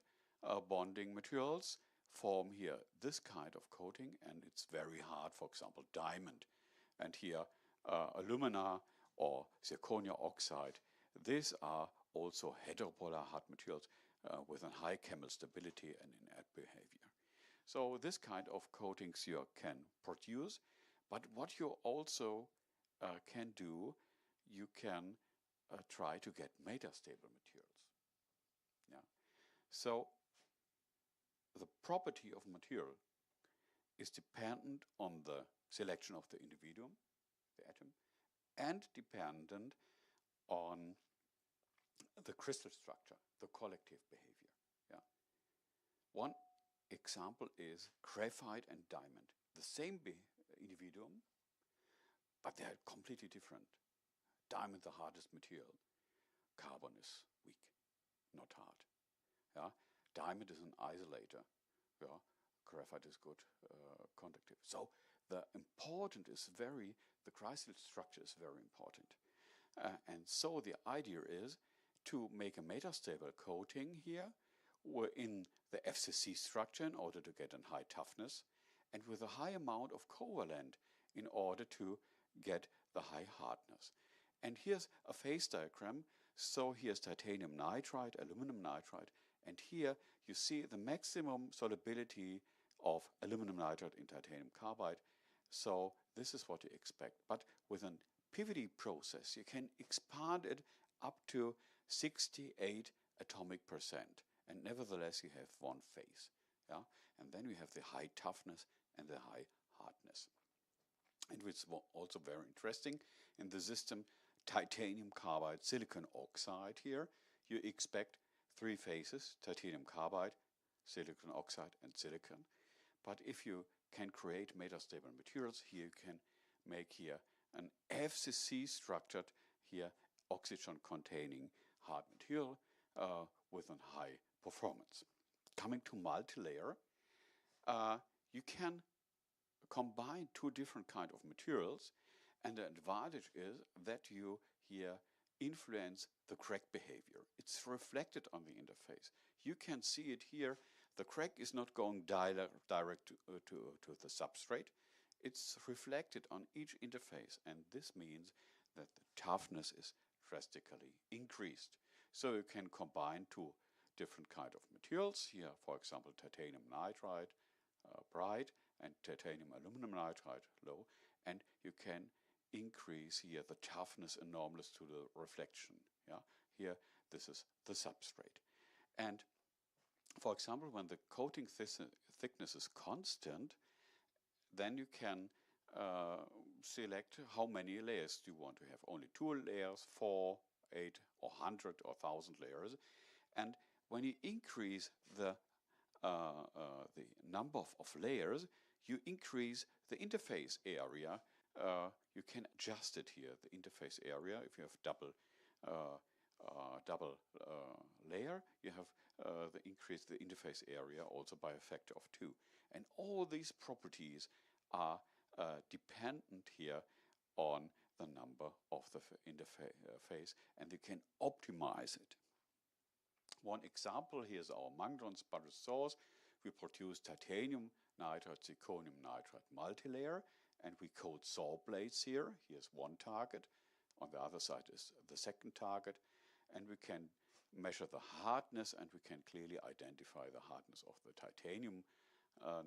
bonding materials form here this kind of coating, and it's very hard, for example, diamond, and here alumina or zirconia oxide. These are also heteropolar hard materials with a high chemical stability and inert behavior. So this kind of coatings you can produce, but what you also can do, you can try to get metastable materials. Yeah. So the property of material is dependent on the selection of the individuum, the atom, and dependent on the crystal structure, the collective behavior. Yeah. One example is graphite and diamond. The same individuum, but they are completely different. Diamond, the hardest material. carbon is weak, not hard. Yeah? Diamond is an isolator. Yeah? Graphite is good conductive. So the crystal structure is very important. And so the idea is to make a metastable coating here in the FCC structure in order to get a high toughness and with a high amount of covalent in order to get the high hardness. And here's a phase diagram. So here's titanium nitride, aluminum nitride, and here you see the maximum solubility of aluminum nitride in titanium carbide. So this is what you expect. But with a PVD process, you can expand it up to 68 atomic percent. And nevertheless, you have one phase. Yeah? And then we have the high toughness and the high hardness. And what's also very interesting in the system, titanium carbide, silicon oxide here, you expect three phases, titanium carbide, silicon oxide, and silicon. But if you can create metastable materials, here you can make here an FCC structured here oxygen-containing hard material with a high performance. Coming to multilayer, you can combine two different kinds of materials, and the advantage is that you here influence the crack behavior. It's reflected on the interface. You can see it here. The crack is not going direct to the substrate. It's reflected on each interface, and this means that the toughness is drastically increased. So you can combine two different kinds of materials. Here, for example, titanium nitride, bright, and titanium aluminum nitride, low, and you can increase here the toughness enormous to the reflection. Yeah? Here, this is the substrate. And for example, when the coating thickness is constant, then you can select how many layers do you want to have. Only 2 layers, 4, 8, or 100 or 1,000 layers. And when you increase the number of layers, you increase the interface area. You can adjust it here, the interface area. If you have double layer, you have increase the interface area also by a factor of 2. And all these properties are dependent here on the number of the interface, and you can optimize it. One example, here's our Magnetron Sputtering source. We produce titanium nitride, zirconium nitride multilayer, and we coat saw blades here. Here's one target. On the other side is the second target. And we can measure the hardness, and we can clearly identify the hardness of the titanium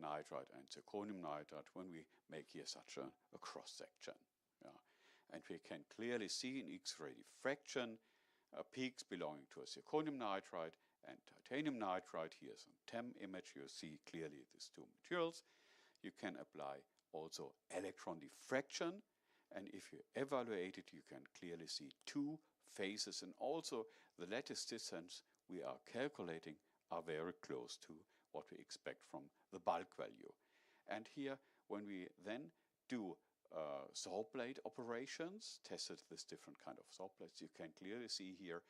nitride and zirconium nitride when we make here such a cross-section. Yeah. And we can clearly see in X-ray diffraction peaks belonging to a zirconium nitride and titanium nitride. Here's a TEM image. You see clearly these two materials. You can apply also electron diffraction, and if you evaluate it, you can clearly see two phases, and also the lattice distance we are calculating are very close to what we expect from the bulk value. And here, when we then do saw blade operations, tested this different kind of saw blades, you can clearly see here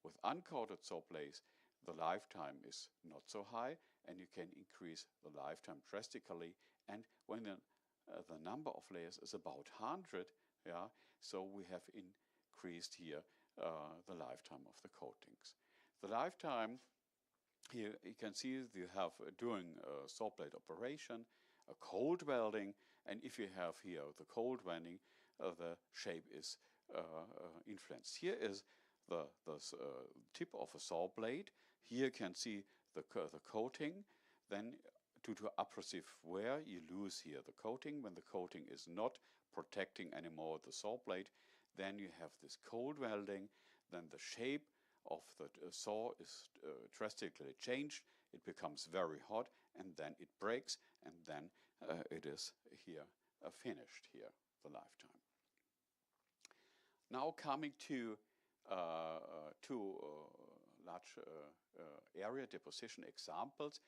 with uncoated saw blades, the lifetime is not so high, and you can increase the lifetime drastically. And when the number of layers is about 100, yeah, so we have increased here the lifetime of the coatings. The lifetime here you can see you have during saw blade operation a cold welding, and if you have here the cold welding, the shape is influenced. Here is the tip of a saw blade. Here you can see the coating. Then due to abrasive wear, you lose here the coating. When the coating is not protecting anymore the saw blade, then you have this cold welding. Then the shape of the saw is drastically changed. It becomes very hot, and then it breaks, and then it is here finished here, the lifetime. Now coming to large area deposition examples,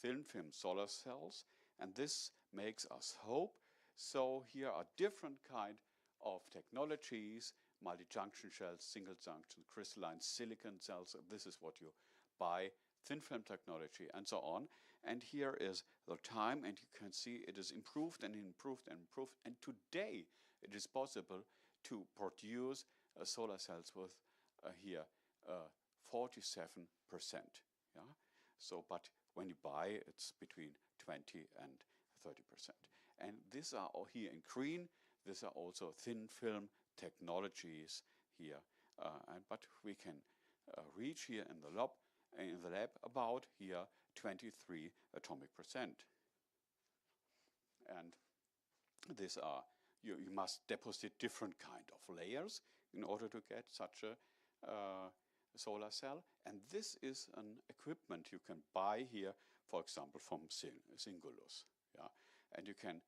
thin film solar cells, and this makes us hope. So here are different kind of technologies multi-junction shells, single junction, crystalline silicon cells. This is what you buy, thin film technology, and so on. And here is the time, and you can see it is improved and improved and improved. And today it is possible to produce solar cells with here 47%. Yeah. So, but when you buy, it's between 20 and 30%. And these are all here in green. These are also thin film technologies here, but we can reach here in the lab about here 23 atomic %. And these are you must deposit different kind of layers in order to get such a solar cell. And this is an equipment you can buy here, for example, from Singulus. Yeah, and you can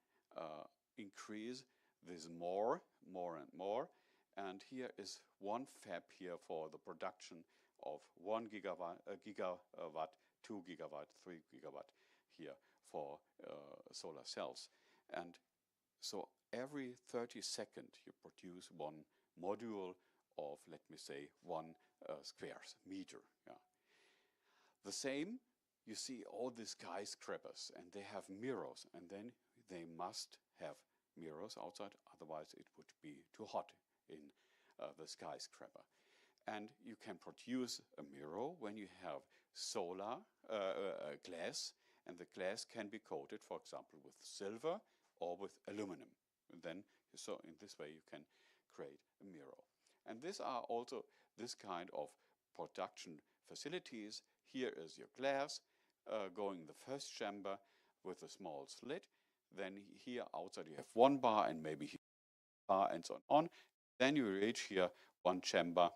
increase this more and more. And here is one fab here for the production of 1 gigawatt, 2 gigawatt, 3 gigawatt here for solar cells. And so every 30 seconds you produce one module of, let me say, 1 square meter. Yeah. The same, you see all these skyscrapers, and they have mirrors, and then they must have mirrors outside, otherwise it would be too hot in the skyscraper. And you can produce a mirror when you have solar glass, and the glass can be coated, for example, with silver or with aluminum. And then, so in this way, you can create a mirror. And these are also this kind of production facilities. Here is your glass going in the first chamber with a small slit. Then here outside you have 1 bar and maybe here bar and so on. Then you reach here 1 chamber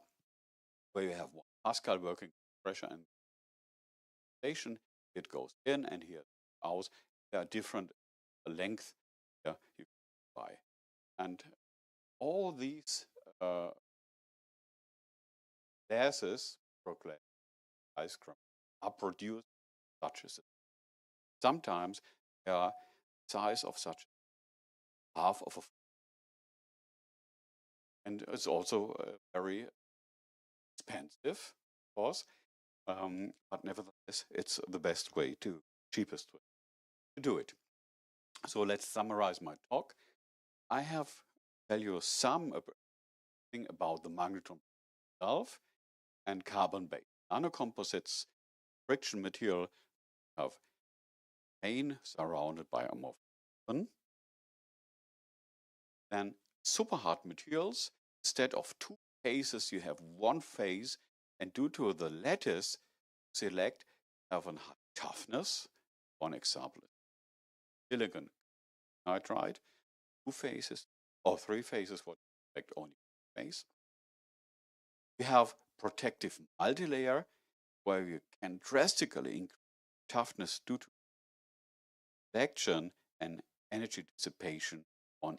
where you have 1 Pascal working pressure and station. It goes in, and here out. There are different lengths you can buy. And all these glasses are produced such as sometimes they are size of such half of a, and it's also very expensive, of course, but nevertheless it's the best way to, cheapest way to do it. So let's summarize my talk. I have tell you something about the magnetron itself and carbon-based nanocomposites, friction material have main surrounded by amorphous carbon. Then superhard materials, instead of 2 phases, you have 1 phase, and due to the lattice select have a high toughness. One example is silicon nitride, 2 phases or 3 phases for select only 1 phase. We have protective multilayer, where you can drastically increase toughness due to reflection and energy dissipation on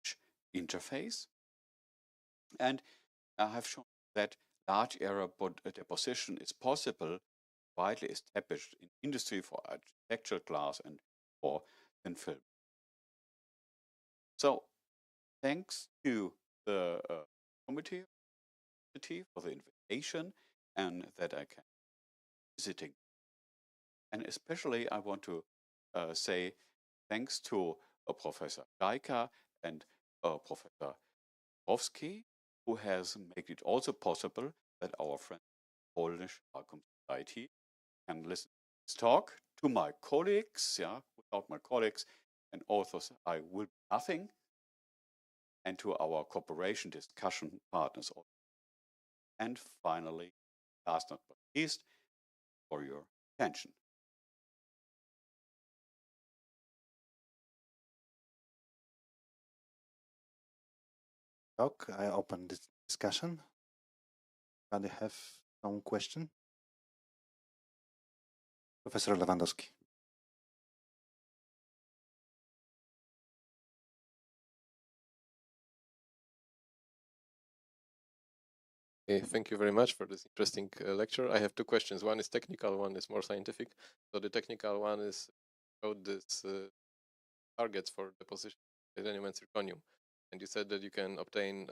each interface. And I have shown that large area deposition is possible, widely established in industry for architectural glass and for thin film. So thanks to the committee for the invitation and that I can visiting. And especially I want to say thanks to Professor Gaika and Professor Rowski, who has made it also possible that our friend Polish Wykład Society can listen to this talk. To my colleagues, without my colleagues and authors, I will be nothing. And to our cooperation discussion partners. And finally, last but not least, for your attention. I open this discussion. Do you have some question? Professor Lewandowski. Thank you very much for this interesting lecture. I have 2 questions. One is technical, one is more scientific. So the technical one is about this targets for deposition of titanium and zirconium. And you said that you can obtain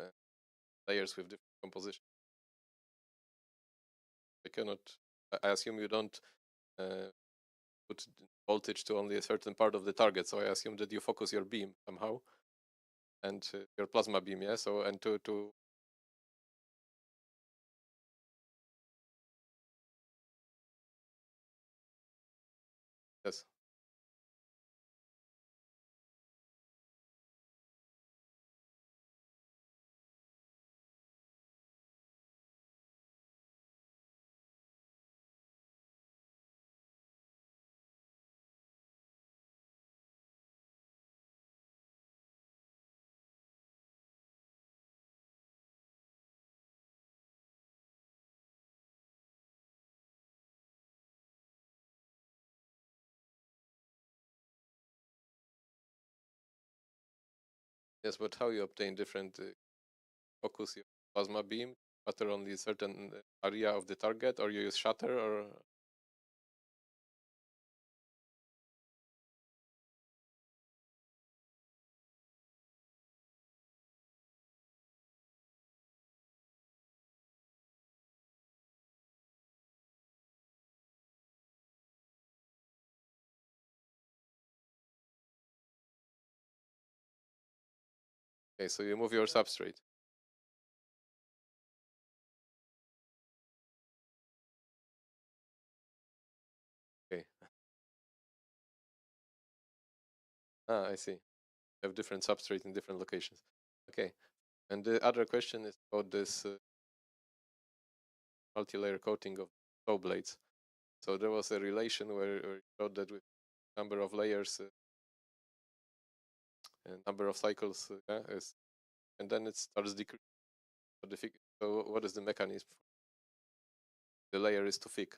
layers with different composition. I assume you don't put voltage to only a certain part of the target, so I assume that you focus your beam somehow, and your plasma beam, yeah. So and to yes. Yes, but how you obtain different focus your plasma beam, scatter only a certain area of the target, or you use shutter, or okay, so you move your substrate. Okay. Ah, I see. Have different substrate in different locations. Okay. And the other question is about this multi-layer coating of flow blades. So there was a relation where you showed that with number of layers and number of cycles and then it starts decreasing. So what is the mechanism? The layer is too thick.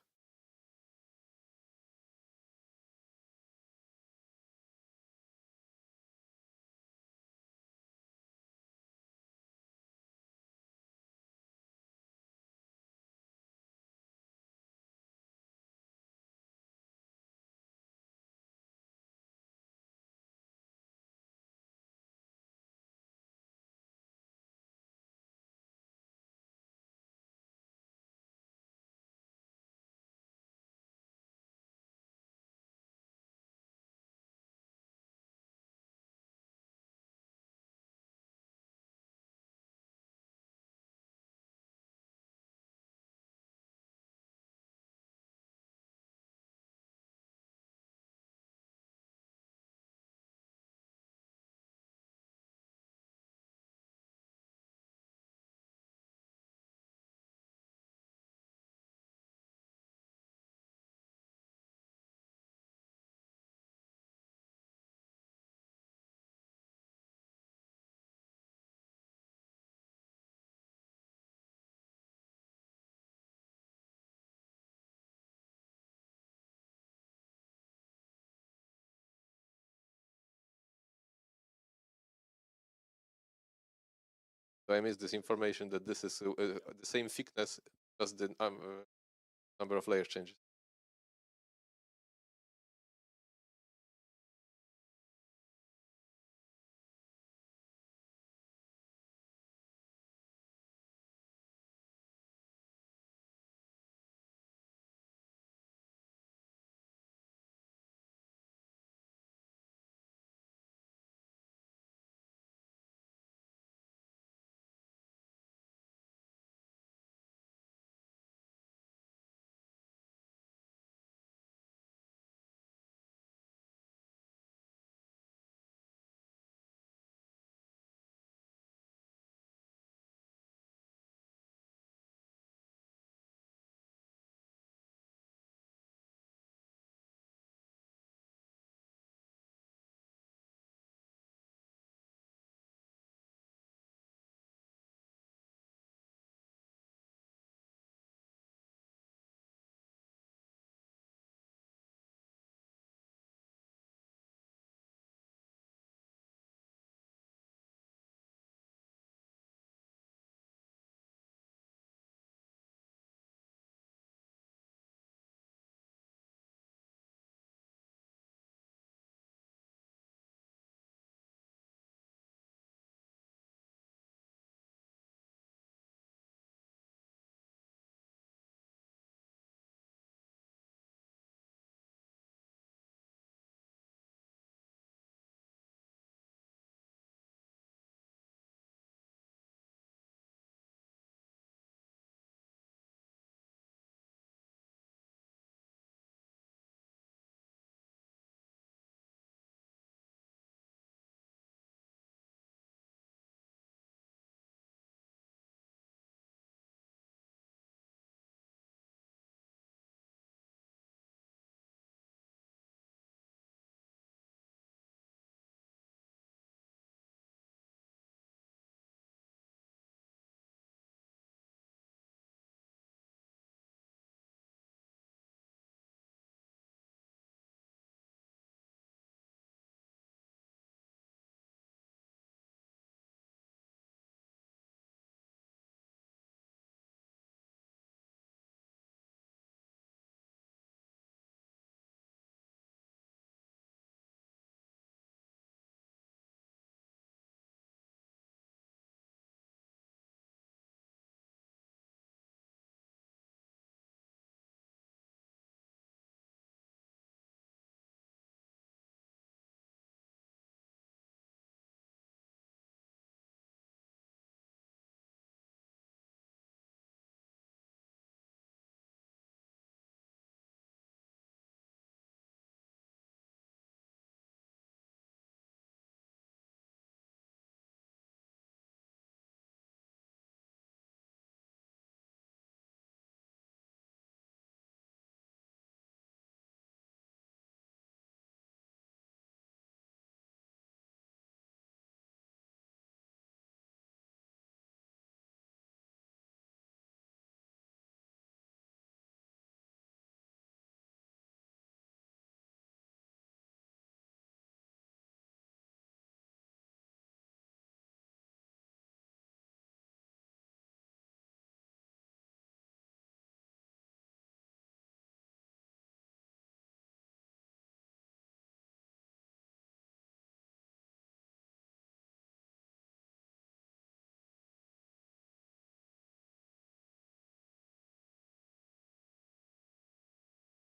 So I missed this information that this is the same thickness as the number of layers changes.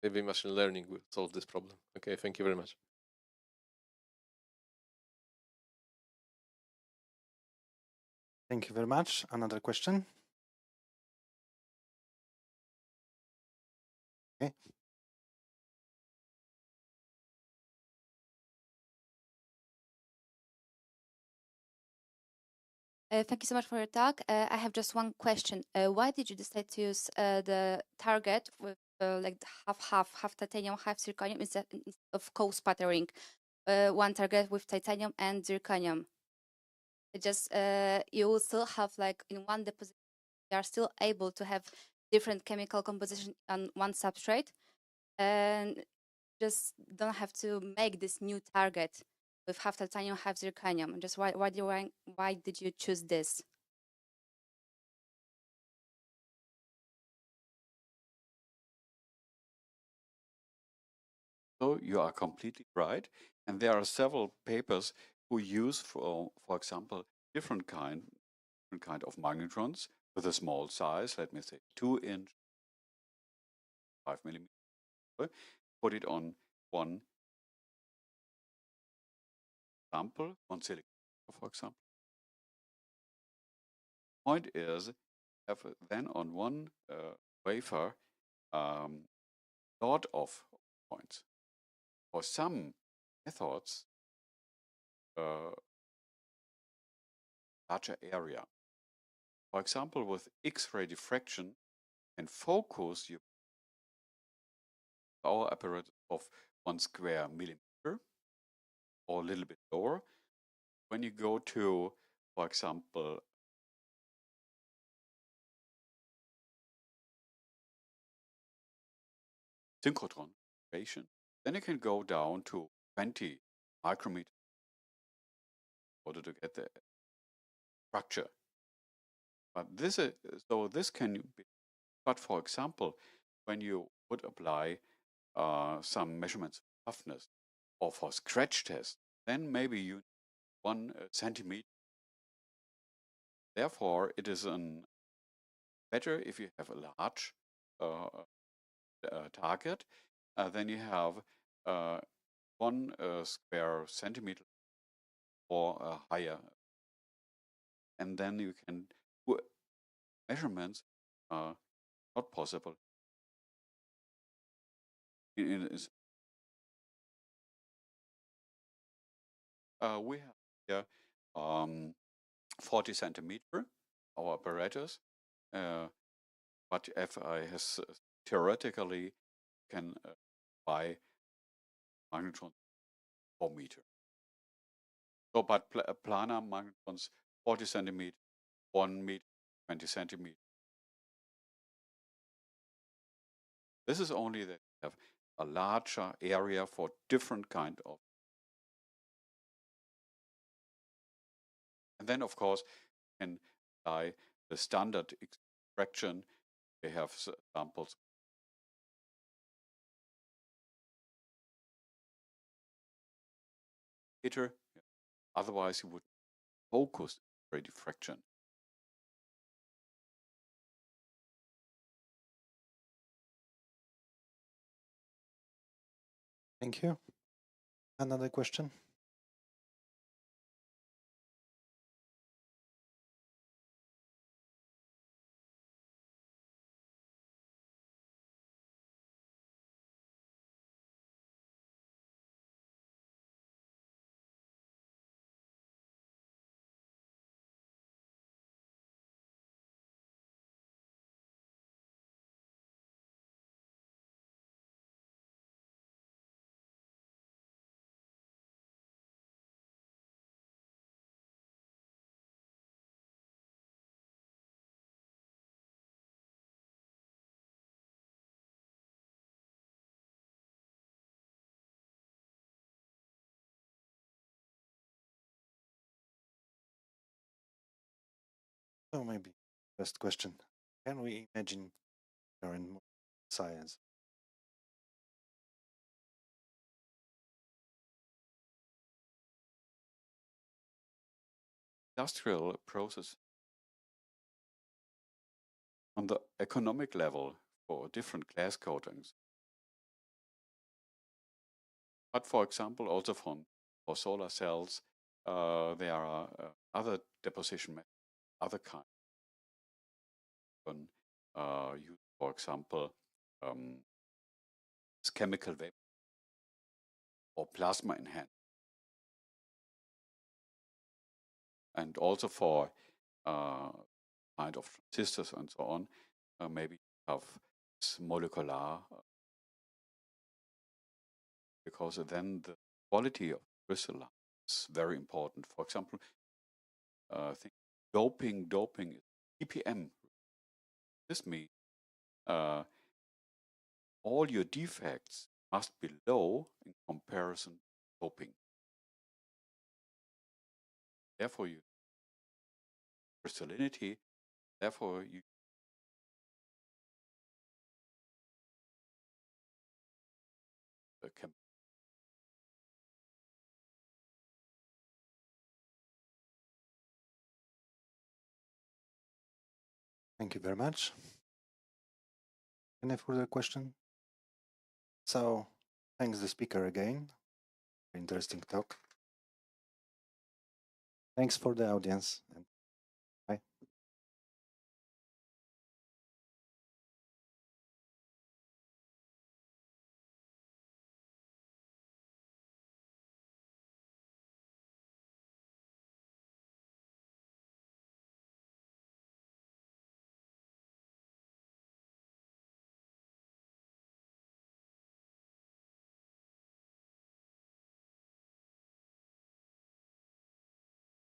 maybe machine learning will solve this problem. Okay, thank you very much. Thank you very much. Another question? Okay. Thank you so much for your talk. I have just one question. Why did you decide to use the target with like half titanium, half zirconium instead of co-sputtering? One target with titanium and zirconium. It just you will still have like in one deposition, you are still able to have different chemical composition on one substrate, and just don't have to make this new target with half titanium, half zirconium. Just why did you choose this? So you are completely right. And there are several papers who use, for example, different kind of magnetrons with a small size, let me say 2-inch, 5 millimeter, put it on one sample, on silicon, for example. Point is, have then on one wafer lot of points. For some methods, larger area. For example, with X-ray diffraction and focus your power apparatus of 1 square millimeter or a little bit lower. When you go to, for example, synchrotron radiation, then you can go down to 20 micrometers in order to get the structure. But this is, so this can be, but for example, when you would apply some measurements of toughness or for scratch test, then maybe you 1 centimeter. Therefore, it is better if you have a large target, then you have 1 square centimeter or higher, and then you can do measurements not possible. We have here 40 centimeter our apparatus, but if I has theoretically can buy magnetron 4 meter. So, but planar magnetrons 40 centimeter, 1 meter, 20 centimeter. This is only that you have a larger area for different kind of. And then, of course, you can apply the standard extraction. We have samples. Otherwise, you would focus for diffraction. Thank you. Another question? So maybe first question. Can we imagine in science? Industrial process on the economic level for different glass coatings But for example, also for solar cells, there are other deposition methods, other kinds. Use, for example, chemical vapor or plasma enhanced. And also for kind of transistors and so on, maybe you have molecular, because then the quality of crystal is very important. For example, doping is ppm. This means all your defects must be low in comparison to doping. Therefore, you crystallinity. Therefore, you can. Thank you very much. Any further question? So, thanks the speaker again. Interesting talk. Thanks for the audience. And